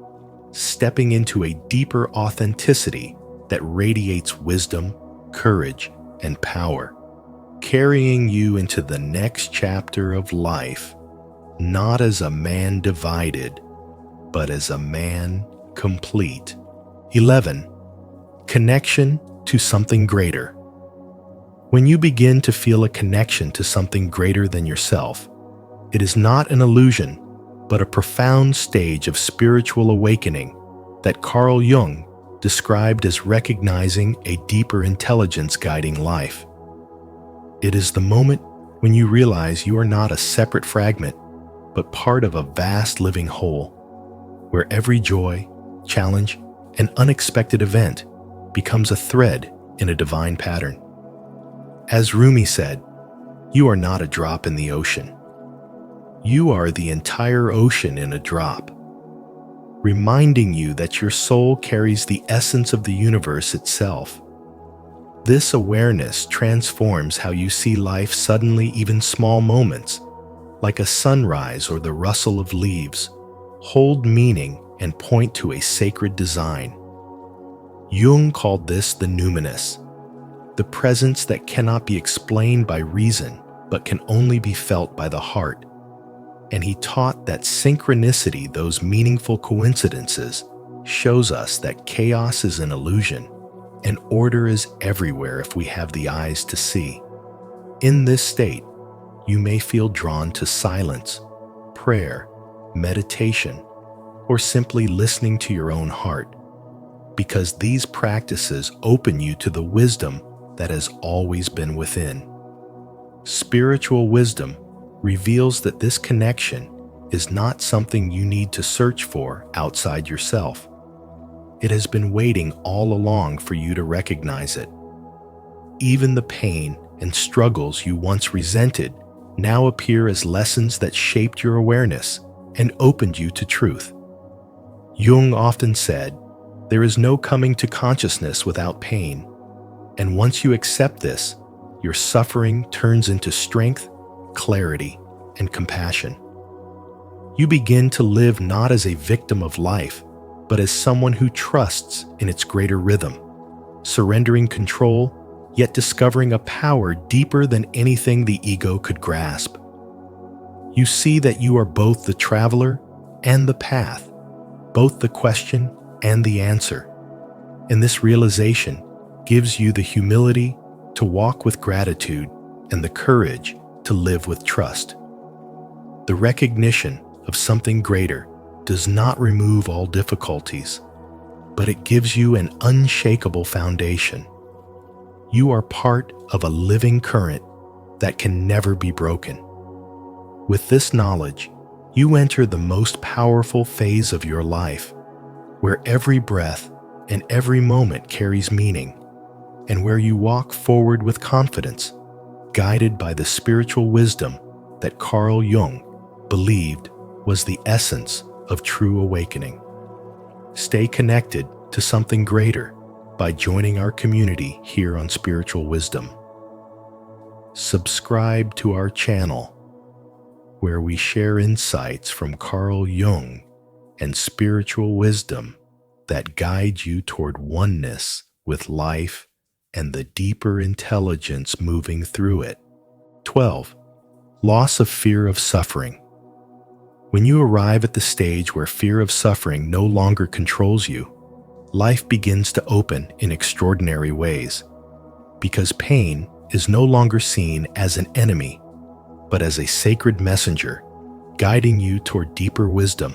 stepping into a deeper authenticity that radiates wisdom, courage, and power, carrying you into the next chapter of life, not as a man divided, but as a man complete. 11. Connection to something greater. When you begin to feel a connection to something greater than yourself, it is not an illusion, but a profound stage of spiritual awakening that Carl Jung described as recognizing a deeper intelligence guiding life. It is the moment when you realize you are not a separate fragment, but part of a vast living whole, where every joy, challenge, and unexpected event becomes a thread in a divine pattern. As Rumi said, "You are not a drop in the ocean. You are the entire ocean in a drop," reminding you that your soul carries the essence of the universe itself. This awareness transforms how you see life. Suddenly, even small moments, like a sunrise or the rustle of leaves, hold meaning and point to a sacred design. Jung called this the numinous, the presence that cannot be explained by reason but can only be felt by the heart. And he taught that synchronicity, those meaningful coincidences, shows us that chaos is an illusion and order is everywhere if we have the eyes to see. In this state, you may feel drawn to silence, prayer, meditation, or simply listening to your own heart, because these practices open you to the wisdom that has always been within. Spiritual wisdom reveals that this connection is not something you need to search for outside yourself. It has been waiting all along for you to recognize it. Even the pain and struggles you once resented now appear as lessons that shaped your awareness and opened you to truth. Jung often said, "There is no coming to consciousness without pain," and once you accept this, your suffering turns into strength, clarity, and compassion. You begin to live not as a victim of life, but as someone who trusts in its greater rhythm. surrendering control, yet discovering a power deeper than anything the ego could grasp. You see that you are both the traveler and the path, both the question and the answer. And this realization gives you the humility to walk with gratitude and the courage to live with trust. The recognition of something greater does not remove all difficulties, but it gives you an unshakable foundation. You are part of a living current that can never be broken. With this knowledge, you enter the most powerful phase of your life, where every breath and every moment carries meaning, and where you walk forward with confidence, guided by the spiritual wisdom that Carl Jung believed was the essence of true awakening. Stay connected to something greater by joining our community here on Spiritual Wisdom. Subscribe to our channel, where we share insights from Carl Jung and spiritual wisdom that guide you toward oneness with life and the deeper intelligence moving through it. 12. Loss of fear of suffering. When you arrive at the stage where fear of suffering no longer controls you, life begins to open in extraordinary ways, because pain is no longer seen as an enemy, but as a sacred messenger, guiding you toward deeper wisdom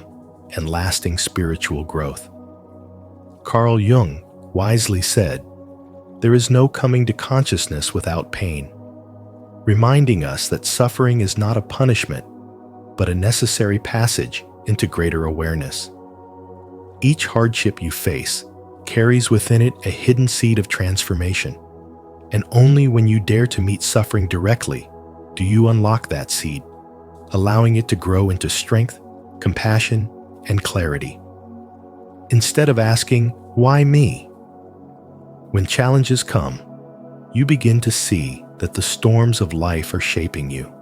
and lasting spiritual growth. Carl Jung wisely said, "There is no coming to consciousness without pain," reminding us that suffering is not a punishment, but a necessary passage into greater awareness. Each hardship you face carries within it a hidden seed of transformation, and only when you dare to meet suffering directly do you unlock that seed, allowing it to grow into strength, compassion, and clarity. Instead of asking, "Why me?" when challenges come, you begin to see that the storms of life are shaping you,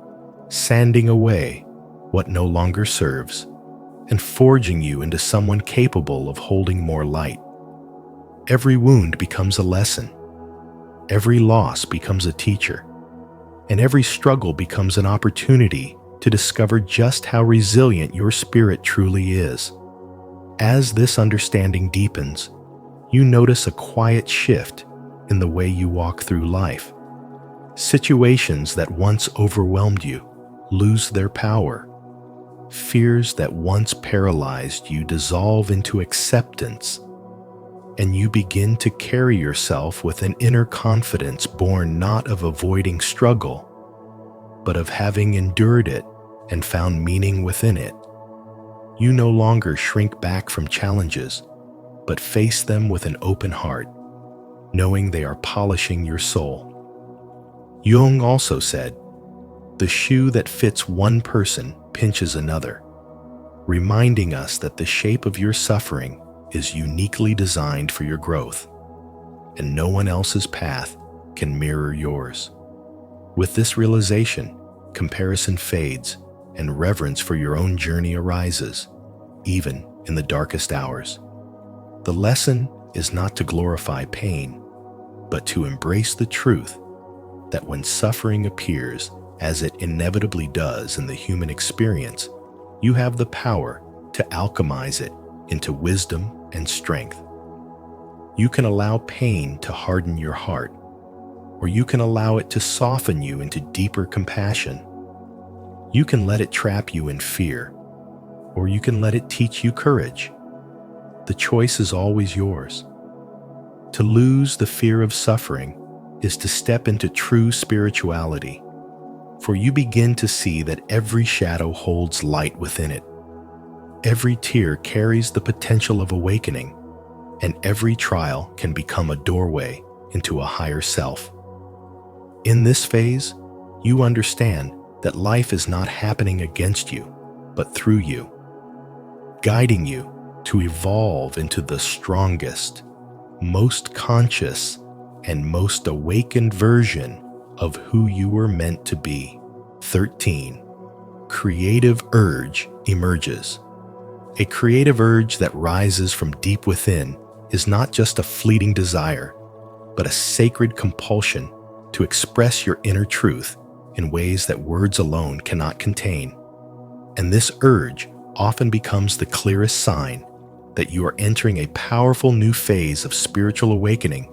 sanding away what no longer serves, and forging you into someone capable of holding more light. Every wound becomes a lesson, every loss becomes a teacher, and every struggle becomes an opportunity to discover just how resilient your spirit truly is. As this understanding deepens, you notice a quiet shift in the way you walk through life. Situations that once overwhelmed you lose their power. Fears that once paralyzed you dissolve into acceptance, and you begin to carry yourself with an inner confidence born not of avoiding struggle, but of having endured it and found meaning within it. You no longer shrink back from challenges, but face them with an open heart, knowing they are polishing your soul. Jung also said, "The shoe that fits one person pinches another," reminding us that the shape of your suffering is uniquely designed for your growth, and no one else's path can mirror yours. With this realization, comparison fades and reverence for your own journey arises, even in the darkest hours. The lesson is not to glorify pain, but to embrace the truth that when suffering appears, as it inevitably does in the human experience, you have the power to alchemize it into wisdom and strength. You can allow pain to harden your heart, or you can allow it to soften you into deeper compassion. You can let it trap you in fear, or you can let it teach you courage. The choice is always yours. To lose the fear of suffering is to step into true spirituality, for you begin to see that every shadow holds light within it. Every tear carries the potential of awakening, and every trial can become a doorway into a higher self. In this phase, you understand that life is not happening against you, but through you, guiding you to evolve into the strongest, most conscious, and most awakened version of who you were meant to be. 13. Creative urge emerges. A creative urge that rises from deep within is not just a fleeting desire, but a sacred compulsion to express your inner truth in ways that words alone cannot contain. And this urge often becomes the clearest sign that you are entering a powerful new phase of spiritual awakening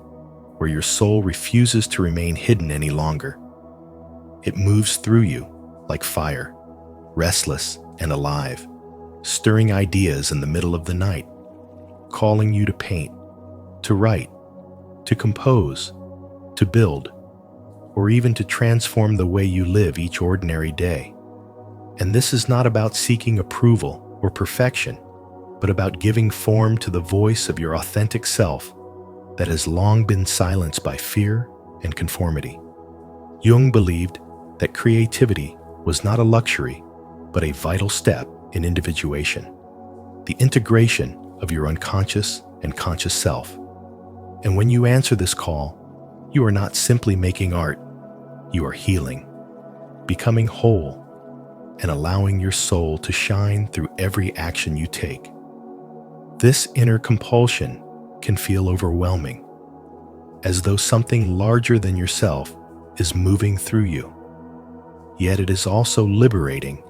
where your soul refuses to remain hidden any longer. It moves through you like fire, restless and alive, stirring ideas in the middle of the night, calling you to paint, to write, to compose, to build, or even to transform the way you live each ordinary day. And this is not about seeking approval or perfection, but about giving form to the voice of your authentic self that has long been silenced by fear and conformity. Jung believed that creativity was not a luxury, but a vital step in individuation, the integration of your unconscious and conscious self. And when you answer this call, you are not simply making art, you are healing, becoming whole, and allowing your soul to shine through every action you take. This inner compulsion can feel overwhelming, as though something larger than yourself is moving through you. Yet it is also liberating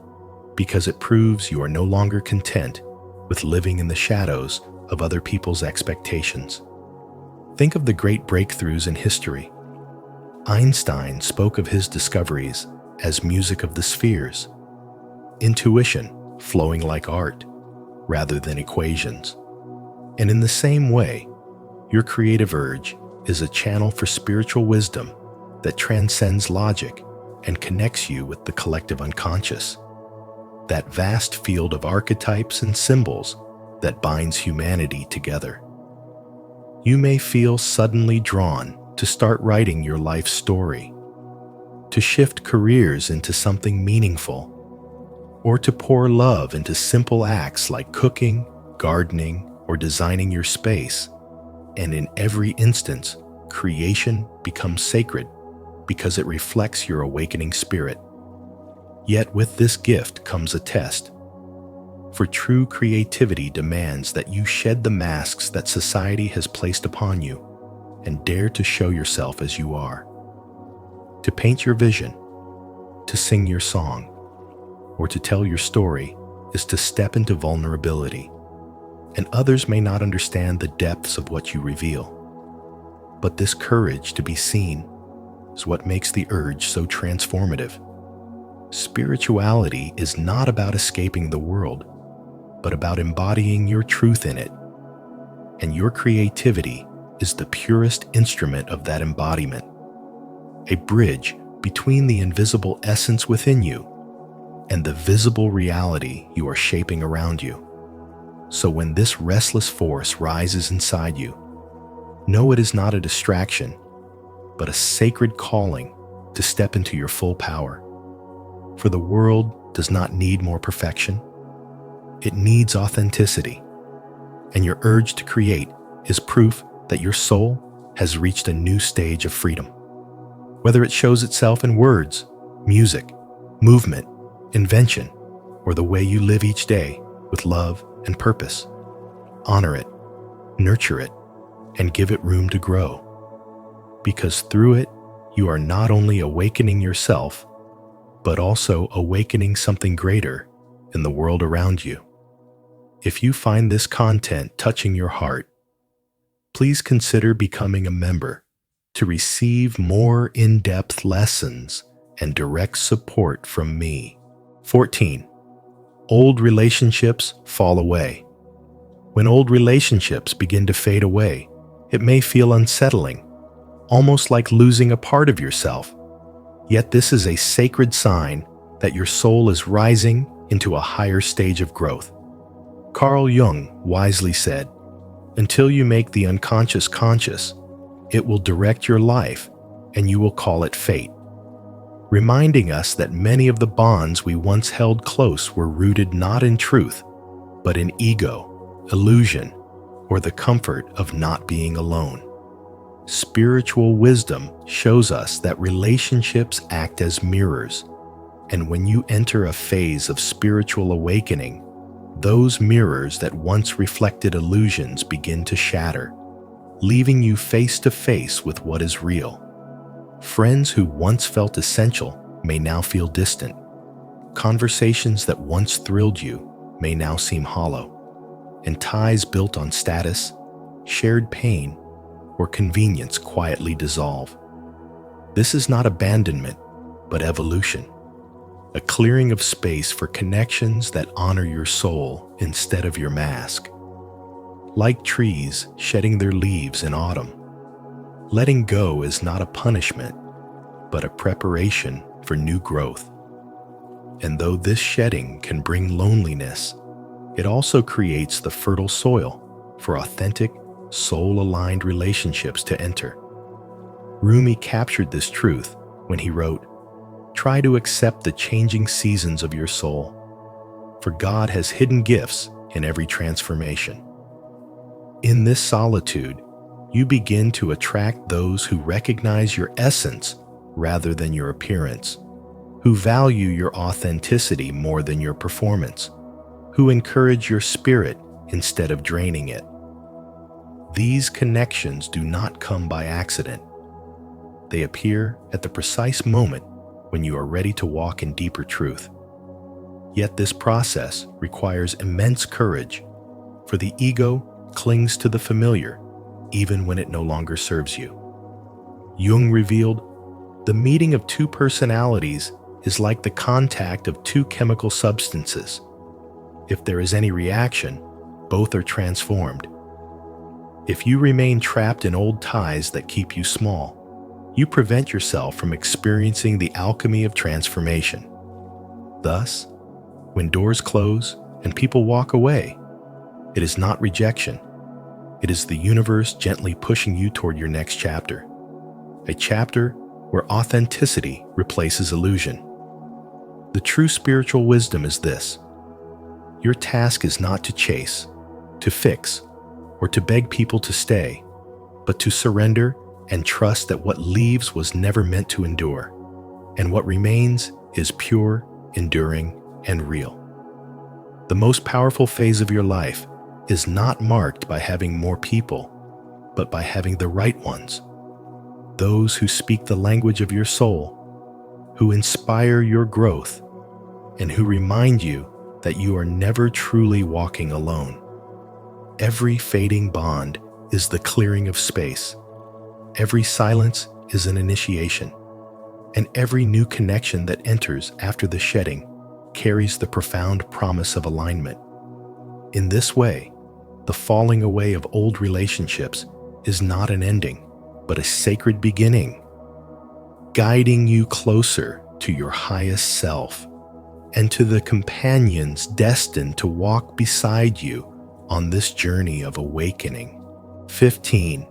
because it proves you are no longer content with living in the shadows of other people's expectations. Think of the great breakthroughs in history. Einstein spoke of his discoveries as music of the spheres, intuition flowing like art rather than equations. And in the same way, your creative urge is a channel for spiritual wisdom that transcends logic and connects you with the collective unconscious, that vast field of archetypes and symbols that binds humanity together. You may feel suddenly drawn to start writing your life story, to shift careers into something meaningful, or to pour love into simple acts like cooking, gardening, or designing your space. And in every instance, creation becomes sacred because it reflects your awakening spirit. Yet with this gift comes a test. For true creativity demands that you shed the masks that society has placed upon you and dare to show yourself as you are. To paint your vision, to sing your song, or to tell your story is to step into vulnerability, and others may not understand the depths of what you reveal. But this courage to be seen is what makes the urge so transformative. Spirituality is not about escaping the world, but about embodying your truth in it. And your creativity is the purest instrument of that embodiment, a bridge between the invisible essence within you and the visible reality you are shaping around you. So when this restless force rises inside you, know it is not a distraction, but a sacred calling to step into your full power. For the world does not need more perfection. It needs authenticity. And your urge to create is proof that your soul has reached a new stage of freedom. Whether it shows itself in words, music, movement, invention, or the way you live each day with love and purpose, honor it, nurture it, and give it room to grow. Because through it, you are not only awakening yourself, but also awakening something greater in the world around you. If you find this content touching your heart, please consider becoming a member to receive more in-depth lessons and direct support from me. 14. Old relationships fall away. When old relationships begin to fade away, it may feel unsettling, almost like losing a part of yourself. Yet this is a sacred sign that your soul is rising into a higher stage of growth. Carl Jung wisely said, "Until you make the unconscious conscious, it will direct your life and you will call it fate," reminding us that many of the bonds we once held close were rooted not in truth, but in ego, illusion, or the comfort of not being alone. Spiritual wisdom shows us that relationships act as mirrors, and when you enter a phase of spiritual awakening, those mirrors that once reflected illusions begin to shatter, leaving you face to face with what is real. Friends who once felt essential may now feel distant. Conversations that once thrilled you may now seem hollow. And ties built on status, shared pain, or convenience quietly dissolve. This is not abandonment, but evolution. A clearing of space for connections that honor your soul instead of your mask. Like trees shedding their leaves in autumn, letting go is not a punishment, but a preparation for new growth. And though this shedding can bring loneliness, it also creates the fertile soil for authentic, soul-aligned relationships to enter. Rumi captured this truth when he wrote, "Try to accept the changing seasons of your soul, for God has hidden gifts in every transformation." In this solitude, you begin to attract those who recognize your essence rather than your appearance, who value your authenticity more than your performance, who encourage your spirit instead of draining it. These connections do not come by accident. They appear at the precise moment when you are ready to walk in deeper truth. Yet this process requires immense courage, for the ego clings to the familiar even when it no longer serves you. Jung revealed, "The meeting of two personalities is like the contact of two chemical substances. If there is any reaction, both are transformed. If you remain trapped in old ties that keep you small, you prevent yourself from experiencing the alchemy of transformation. Thus, when doors close and people walk away, it is not rejection. It is the universe gently pushing you toward your next chapter. A chapter where authenticity replaces illusion. The true spiritual wisdom is this: your task is not to chase, to fix, or to beg people to stay, but to surrender and trust that what leaves was never meant to endure, and what remains is pure, enduring, and real. The most powerful phase of your life is not marked by having more people, but by having the right ones. Those who speak the language of your soul, who inspire your growth, and who remind you that you are never truly walking alone. Every fading bond is the clearing of space. Every silence is an initiation. And every new connection that enters after the shedding carries the profound promise of alignment. In this way, the falling away of old relationships is not an ending, but a sacred beginning, guiding you closer to your highest self and to the companions destined to walk beside you on this journey of awakening. 15.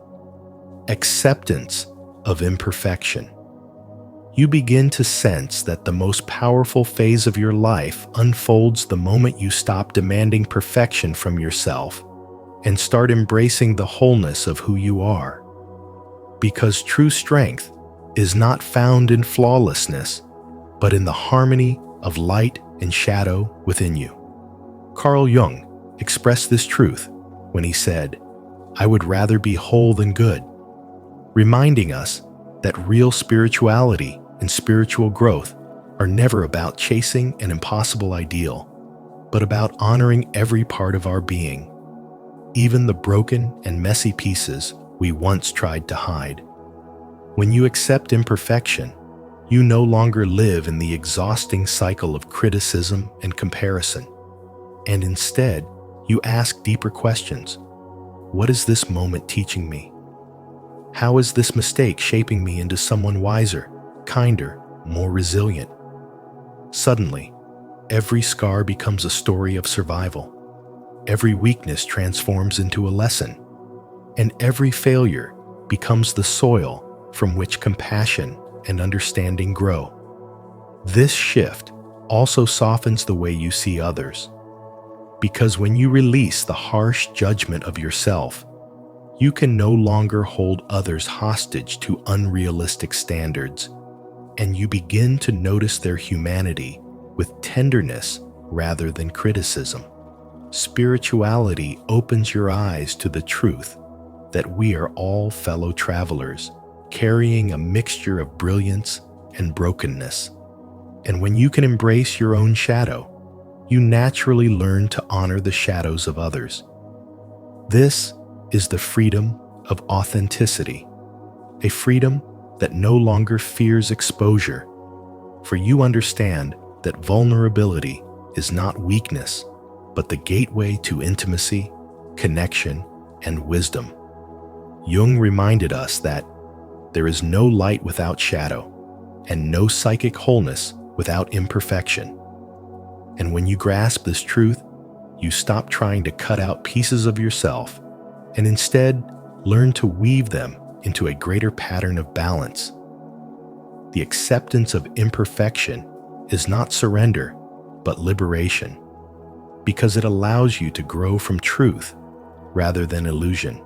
Acceptance of imperfection. You begin to sense that the most powerful phase of your life unfolds the moment you stop demanding perfection from yourself and start embracing the wholeness of who you are. Because true strength is not found in flawlessness, but in the harmony of light and shadow within you. Carl Jung expressed this truth when he said, "I would rather be whole than good," reminding us that real spirituality and spiritual growth are never about chasing an impossible ideal, but about honoring every part of our being, even the broken and messy pieces we once tried to hide. When you accept imperfection, you no longer live in the exhausting cycle of criticism and comparison, and instead, you ask deeper questions. What is this moment teaching me? How is this mistake shaping me into someone wiser, kinder, more resilient? Suddenly, every scar becomes a story of survival. Every weakness transforms into a lesson, and every failure becomes the soil from which compassion and understanding grow. This shift also softens the way you see others, because when you release the harsh judgment of yourself, you can no longer hold others hostage to unrealistic standards, and you begin to notice their humanity with tenderness rather than criticism. Spirituality opens your eyes to the truth that we are all fellow travelers, carrying a mixture of brilliance and brokenness. And when you can embrace your own shadow, you naturally learn to honor the shadows of others. This is the freedom of authenticity, a freedom that no longer fears exposure, for you understand that vulnerability is not weakness, but the gateway to intimacy, connection, and wisdom. Jung reminded us that there is no light without shadow, and no psychic wholeness without imperfection. And when you grasp this truth, you stop trying to cut out pieces of yourself and instead learn to weave them into a greater pattern of balance. The acceptance of imperfection is not surrender, but liberation, because it allows you to grow from truth rather than illusion.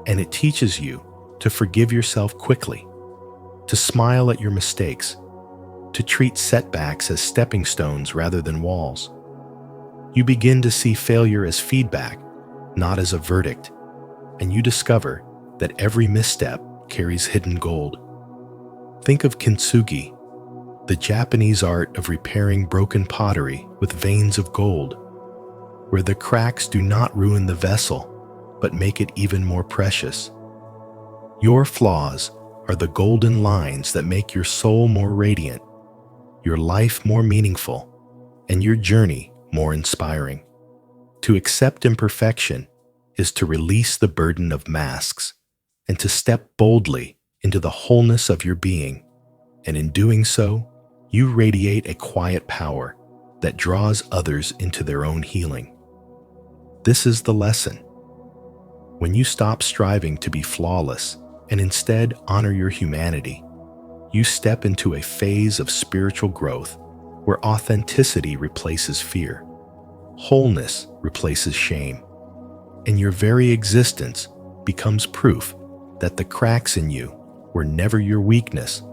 And it teaches you to forgive yourself quickly, to smile at your mistakes, to treat setbacks as stepping stones rather than walls. You begin to see failure as feedback, not as a verdict, and you discover that every misstep carries hidden gold. Think of kintsugi, the Japanese art of repairing broken pottery with veins of gold, where the cracks do not ruin the vessel, but make it even more precious. Your flaws are the golden lines that make your soul more radiant, your life more meaningful, and your journey more inspiring. To accept imperfection is to release the burden of masks and to step boldly into the wholeness of your being. And in doing so, you radiate a quiet power that draws others into their own healing. This is the lesson. When you stop striving to be flawless and instead honor your humanity, you step into a phase of spiritual growth where authenticity replaces fear, wholeness replaces shame, and your very existence becomes proof that the cracks in you were never your weakness,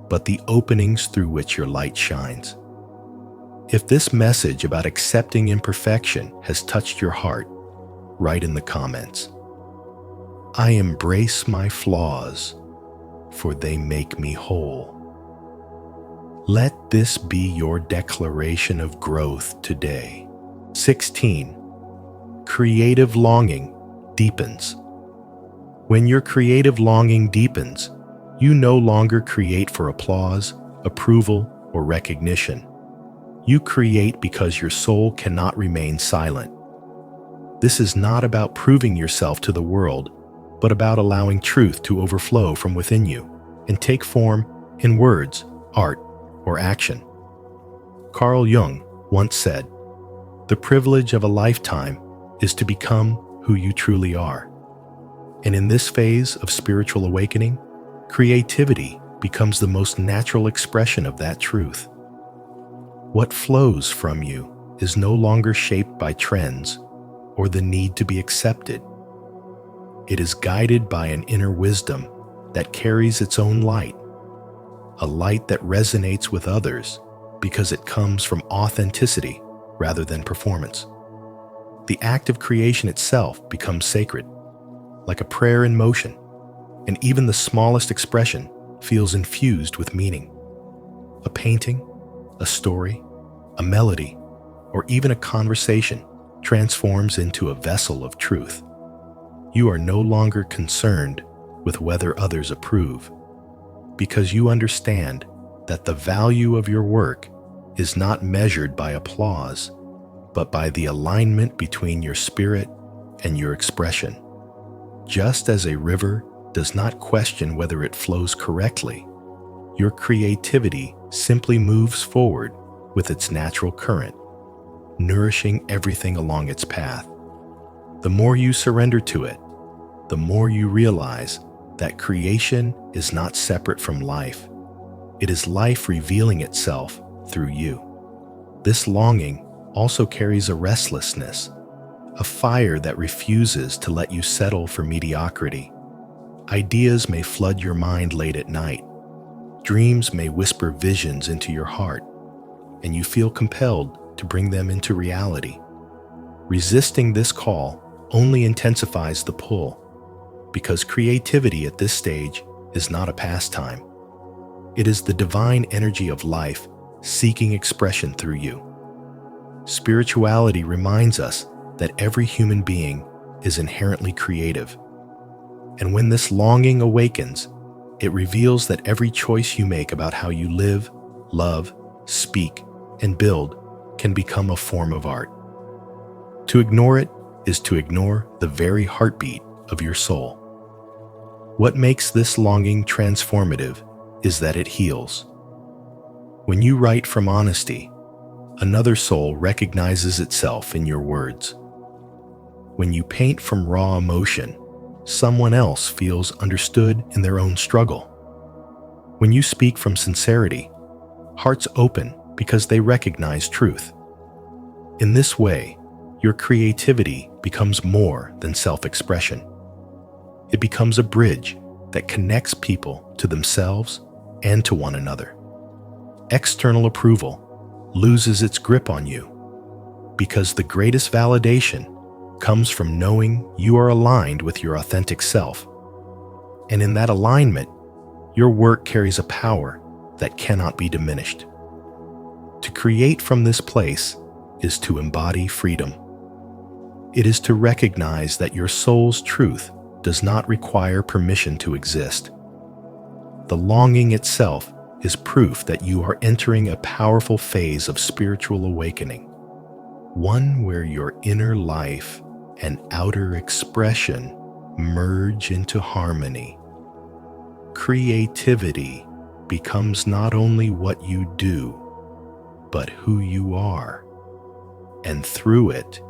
but the openings through which your light shines. If this message about accepting imperfection has touched your heart, write in the comments, "I embrace my flaws, for they make me whole." Let this be your declaration of growth today. 16. Creative longing deepens. When your creative longing deepens, you no longer create for applause, approval, or recognition. You create because your soul cannot remain silent. This is not about proving yourself to the world, but about allowing truth to overflow from within you and take form in words, art, or action. Carl Jung once said, "The privilege of a lifetime is to become who you truly are." And in this phase of spiritual awakening, creativity becomes the most natural expression of that truth. What flows from you is no longer shaped by trends or the need to be accepted. It is guided by an inner wisdom that carries its own light, a light that resonates with others because it comes from authenticity rather than performance. The act of creation itself becomes sacred, like a prayer in motion, and even the smallest expression feels infused with meaning. A painting, a story, a melody, or even a conversation transforms into a vessel of truth. You are no longer concerned with whether others approve, because you understand that the value of your work is not measured by applause, but by the alignment between your spirit and your expression. Just as a river does not question whether it flows correctly, your creativity simply moves forward with its natural current, nourishing everything along its path. The more you surrender to it, the more you realize that creation is not separate from life. It is life revealing itself through you. This longing also carries a restlessness, a fire that refuses to let you settle for mediocrity. Ideas may flood your mind late at night. Dreams may whisper visions into your heart, and you feel compelled to bring them into reality. Resisting this call only intensifies the pull. because creativity at this stage is not a pastime. It is the divine energy of life seeking expression through you. Spirituality reminds us that every human being is inherently creative. And when this longing awakens, it reveals that every choice you make about how you live, love, speak, and build can become a form of art. To ignore it is to ignore the very heartbeat of your soul. What makes this longing transformative is that it heals. When you write from honesty, another soul recognizes itself in your words. When you paint from raw emotion, someone else feels understood in their own struggle. When you speak from sincerity, hearts open because they recognize truth. In this way, your creativity becomes more than self-expression. It becomes a bridge that connects people to themselves and to one another. External approval loses its grip on you because the greatest validation comes from knowing you are aligned with your authentic self. And in that alignment, your work carries a power that cannot be diminished. To create from this place is to embody freedom. It is to recognize that your soul's truth does not require permission to exist. The longing itself is proof that you are entering a powerful phase of spiritual awakening, one where your inner life and outer expression merge into harmony. Creativity becomes not only what you do, but who you are. And through it,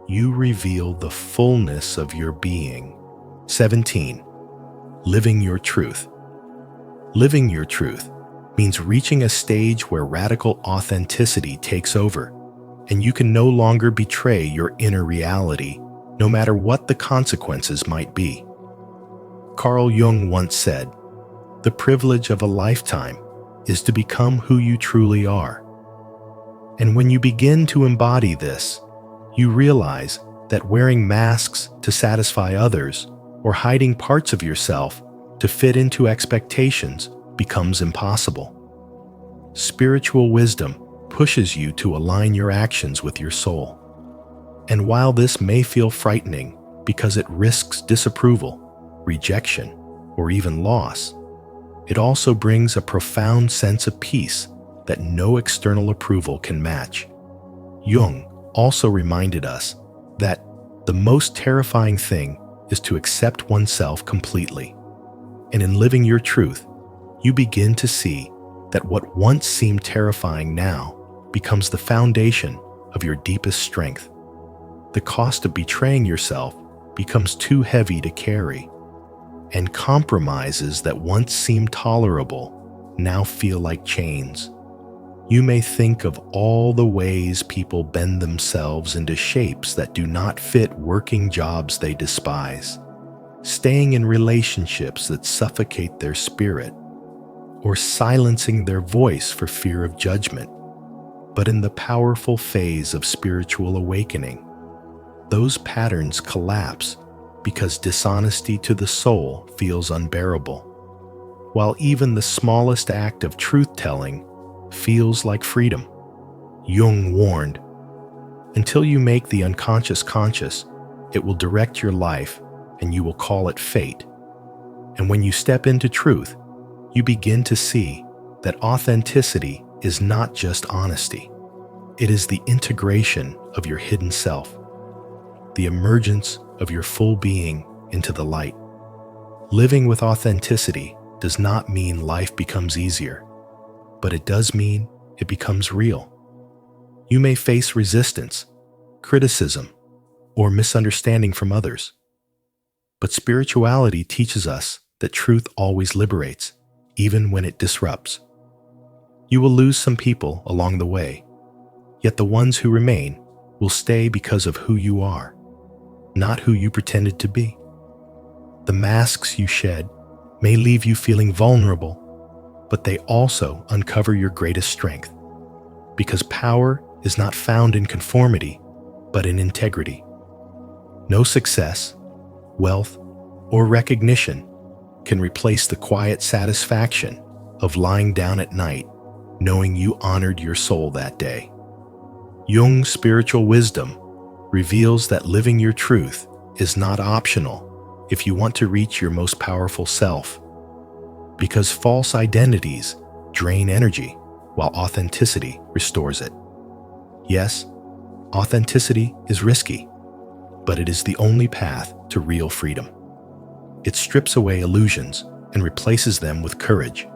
you reveal the fullness of your being. 17. Living your truth. Living your truth means reaching a stage where radical authenticity takes over, and you can no longer betray your inner reality, no matter what the consequences might be. Carl Jung once said, "The privilege of a lifetime is to become who you truly are." And when you begin to embody this, you realize that wearing masks to satisfy others or hiding parts of yourself to fit into expectations becomes impossible. Spiritual wisdom pushes you to align your actions with your soul. And while this may feel frightening because it risks disapproval, rejection, or even loss, it also brings a profound sense of peace that no external approval can match. Jung also reminded us that the most terrifying thing is to accept oneself completely. And in living your truth, you begin to see that what once seemed terrifying now becomes the foundation of your deepest strength. The cost of betraying yourself becomes too heavy to carry, and compromises that once seemed tolerable now feel like chains. You may think of all the ways people bend themselves into shapes that do not fit working jobs they despise, staying in relationships that suffocate their spirit, or silencing their voice for fear of judgment. But in the powerful phase of spiritual awakening, those patterns collapse because dishonesty to the soul feels unbearable, while even the smallest act of truth-telling feels like freedom. Jung warned, "Until you make the unconscious conscious, it will direct your life and you will call it fate." And when you step into truth, you begin to see that authenticity is not just honesty. It is the integration of your hidden self, the emergence of your full being into the light. Living with authenticity does not mean life becomes easier, but it does mean it becomes real. You may face resistance, criticism, or misunderstanding from others, but spirituality teaches us that truth always liberates, even when it disrupts. You will lose some people along the way, yet the ones who remain will stay because of who you are, not who you pretended to be. The masks you shed may leave you feeling vulnerable, but they also uncover your greatest strength, because power is not found in conformity, but in integrity. No success, wealth, or recognition can replace the quiet satisfaction of lying down at night knowing you honored your soul that day. Jung's spiritual wisdom reveals that living your truth is not optional if you want to reach your most powerful self, because false identities drain energy while authenticity restores it. Yes, authenticity is risky, but it is the only path to real freedom. It strips away illusions and replaces them with courage,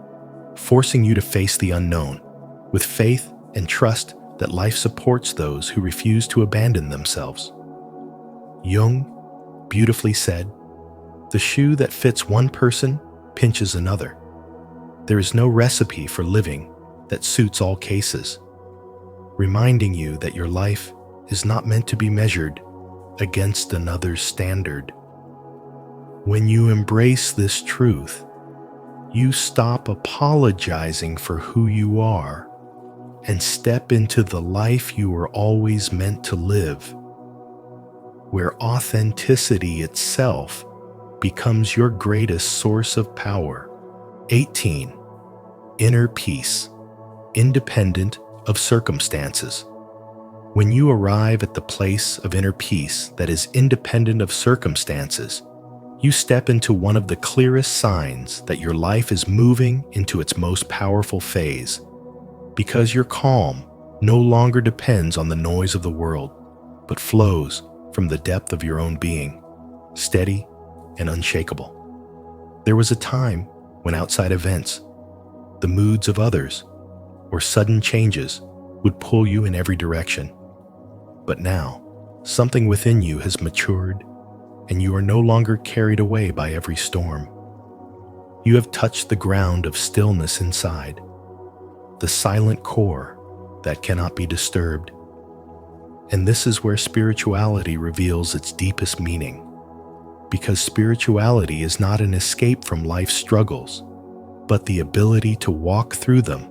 forcing you to face the unknown with faith and trust that life supports those who refuse to abandon themselves. Jung beautifully said, "The shoe that fits one person pinches another." There is no recipe for living that suits all cases, reminding you that your life is not meant to be measured against another's standard. When you embrace this truth, you stop apologizing for who you are and step into the life you were always meant to live, where authenticity itself becomes your greatest source of power. 18. Inner peace, independent of circumstances. When you arrive at the place of inner peace that is independent of circumstances, you step into one of the clearest signs that your life is moving into its most powerful phase, because your calm no longer depends on the noise of the world, but flows from the depth of your own being, steady and unshakable. There was a time when outside events, the moods of others, or sudden changes would pull you in every direction. But now, something within you has matured, and you are no longer carried away by every storm. You have touched the ground of stillness inside, the silent core that cannot be disturbed. And this is where spirituality reveals its deepest meaning, because spirituality is not an escape from life's struggles, but the ability to walk through them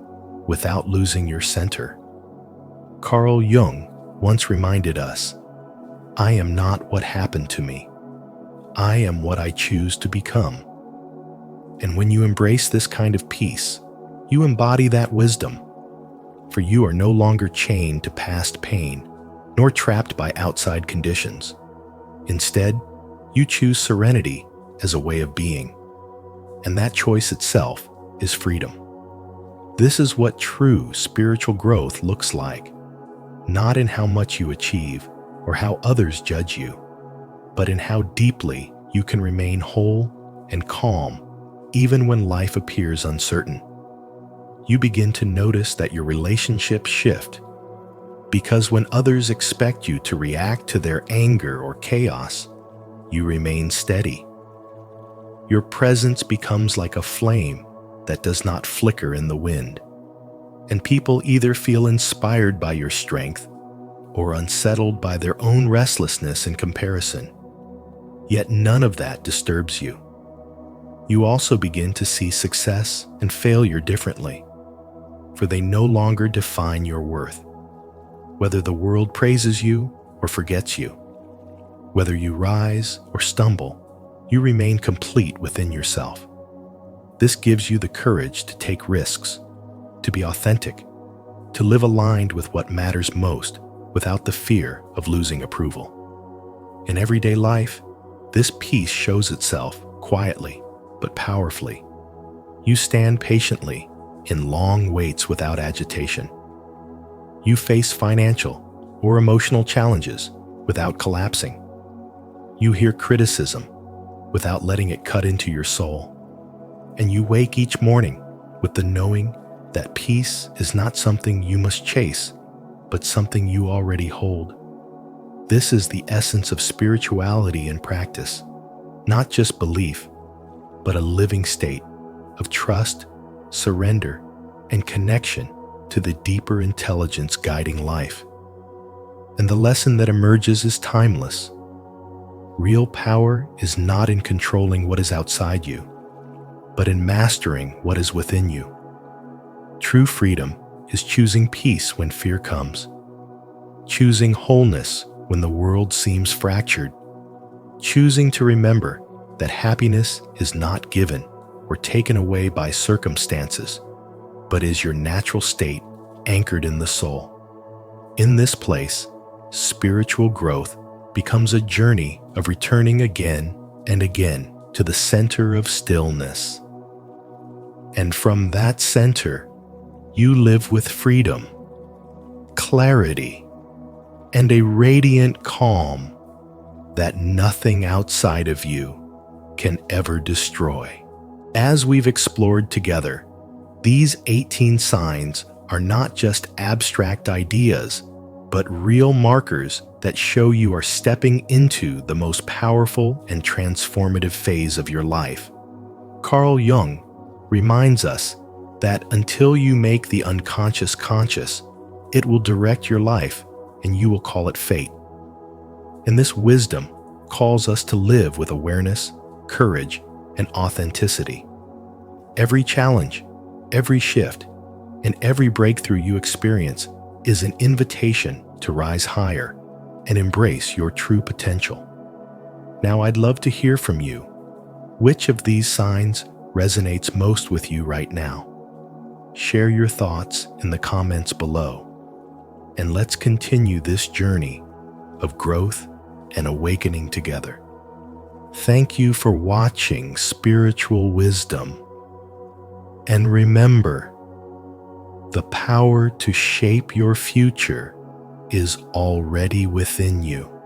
without losing your center. Carl Jung once reminded us, "I am not what happened to me. I am what I choose to become." And when you embrace this kind of peace, you embody that wisdom, for you are no longer chained to past pain, nor trapped by outside conditions. Instead, you choose serenity as a way of being, and that choice itself is freedom. This is what true spiritual growth looks like, not in how much you achieve or how others judge you, but in how deeply you can remain whole and calm even when life appears uncertain. You begin to notice that your relationships shift, because when others expect you to react to their anger or chaos, you remain steady. Your presence becomes like a flame that does not flicker in the wind, and people either feel inspired by your strength or unsettled by their own restlessness in comparison. Yet none of that disturbs you. You also begin to see success and failure differently, for they no longer define your worth. Whether the world praises you or forgets you, whether you rise or stumble, you remain complete within yourself. This gives you the courage to take risks, to be authentic, to live aligned with what matters most without the fear of losing approval. In everyday life, this peace shows itself quietly but powerfully. You stand patiently in long waits without agitation. You face financial or emotional challenges without collapsing. You hear criticism without letting it cut into your soul. And you wake each morning with the knowing that peace is not something you must chase, but something you already hold. This is the essence of spirituality in practice, not just belief, but a living state of trust, surrender, and connection to the deeper intelligence guiding life. And the lesson that emerges is timeless. Real power is not in controlling what is outside you, but in mastering what is within you. True freedom is choosing peace when fear comes, choosing wholeness when the world seems fractured, choosing to remember that happiness is not given or taken away by circumstances, but is your natural state anchored in the soul. In this place, spiritual growth becomes a journey of returning again and again to the center of stillness. And from that center, you live with freedom, clarity, and a radiant calm that nothing outside of you can ever destroy. As we've explored together, these 18 signs are not just abstract ideas, but real markers that show you are stepping into the most powerful and transformative phase of your life. Carl Jung reminds us that until you make the unconscious conscious, it will direct your life and you will call it fate. And this wisdom calls us to live with awareness, courage, and authenticity. Every challenge, every shift, and every breakthrough you experience is an invitation to rise higher and embrace your true potential. Now, I'd love to hear from you. Which of these signs resonates most with you right now? Share your thoughts in the comments below, and let's continue this journey of growth and awakening together. Thank you for watching Spiritual Wisdom. And remember, the power to shape your future is already within you.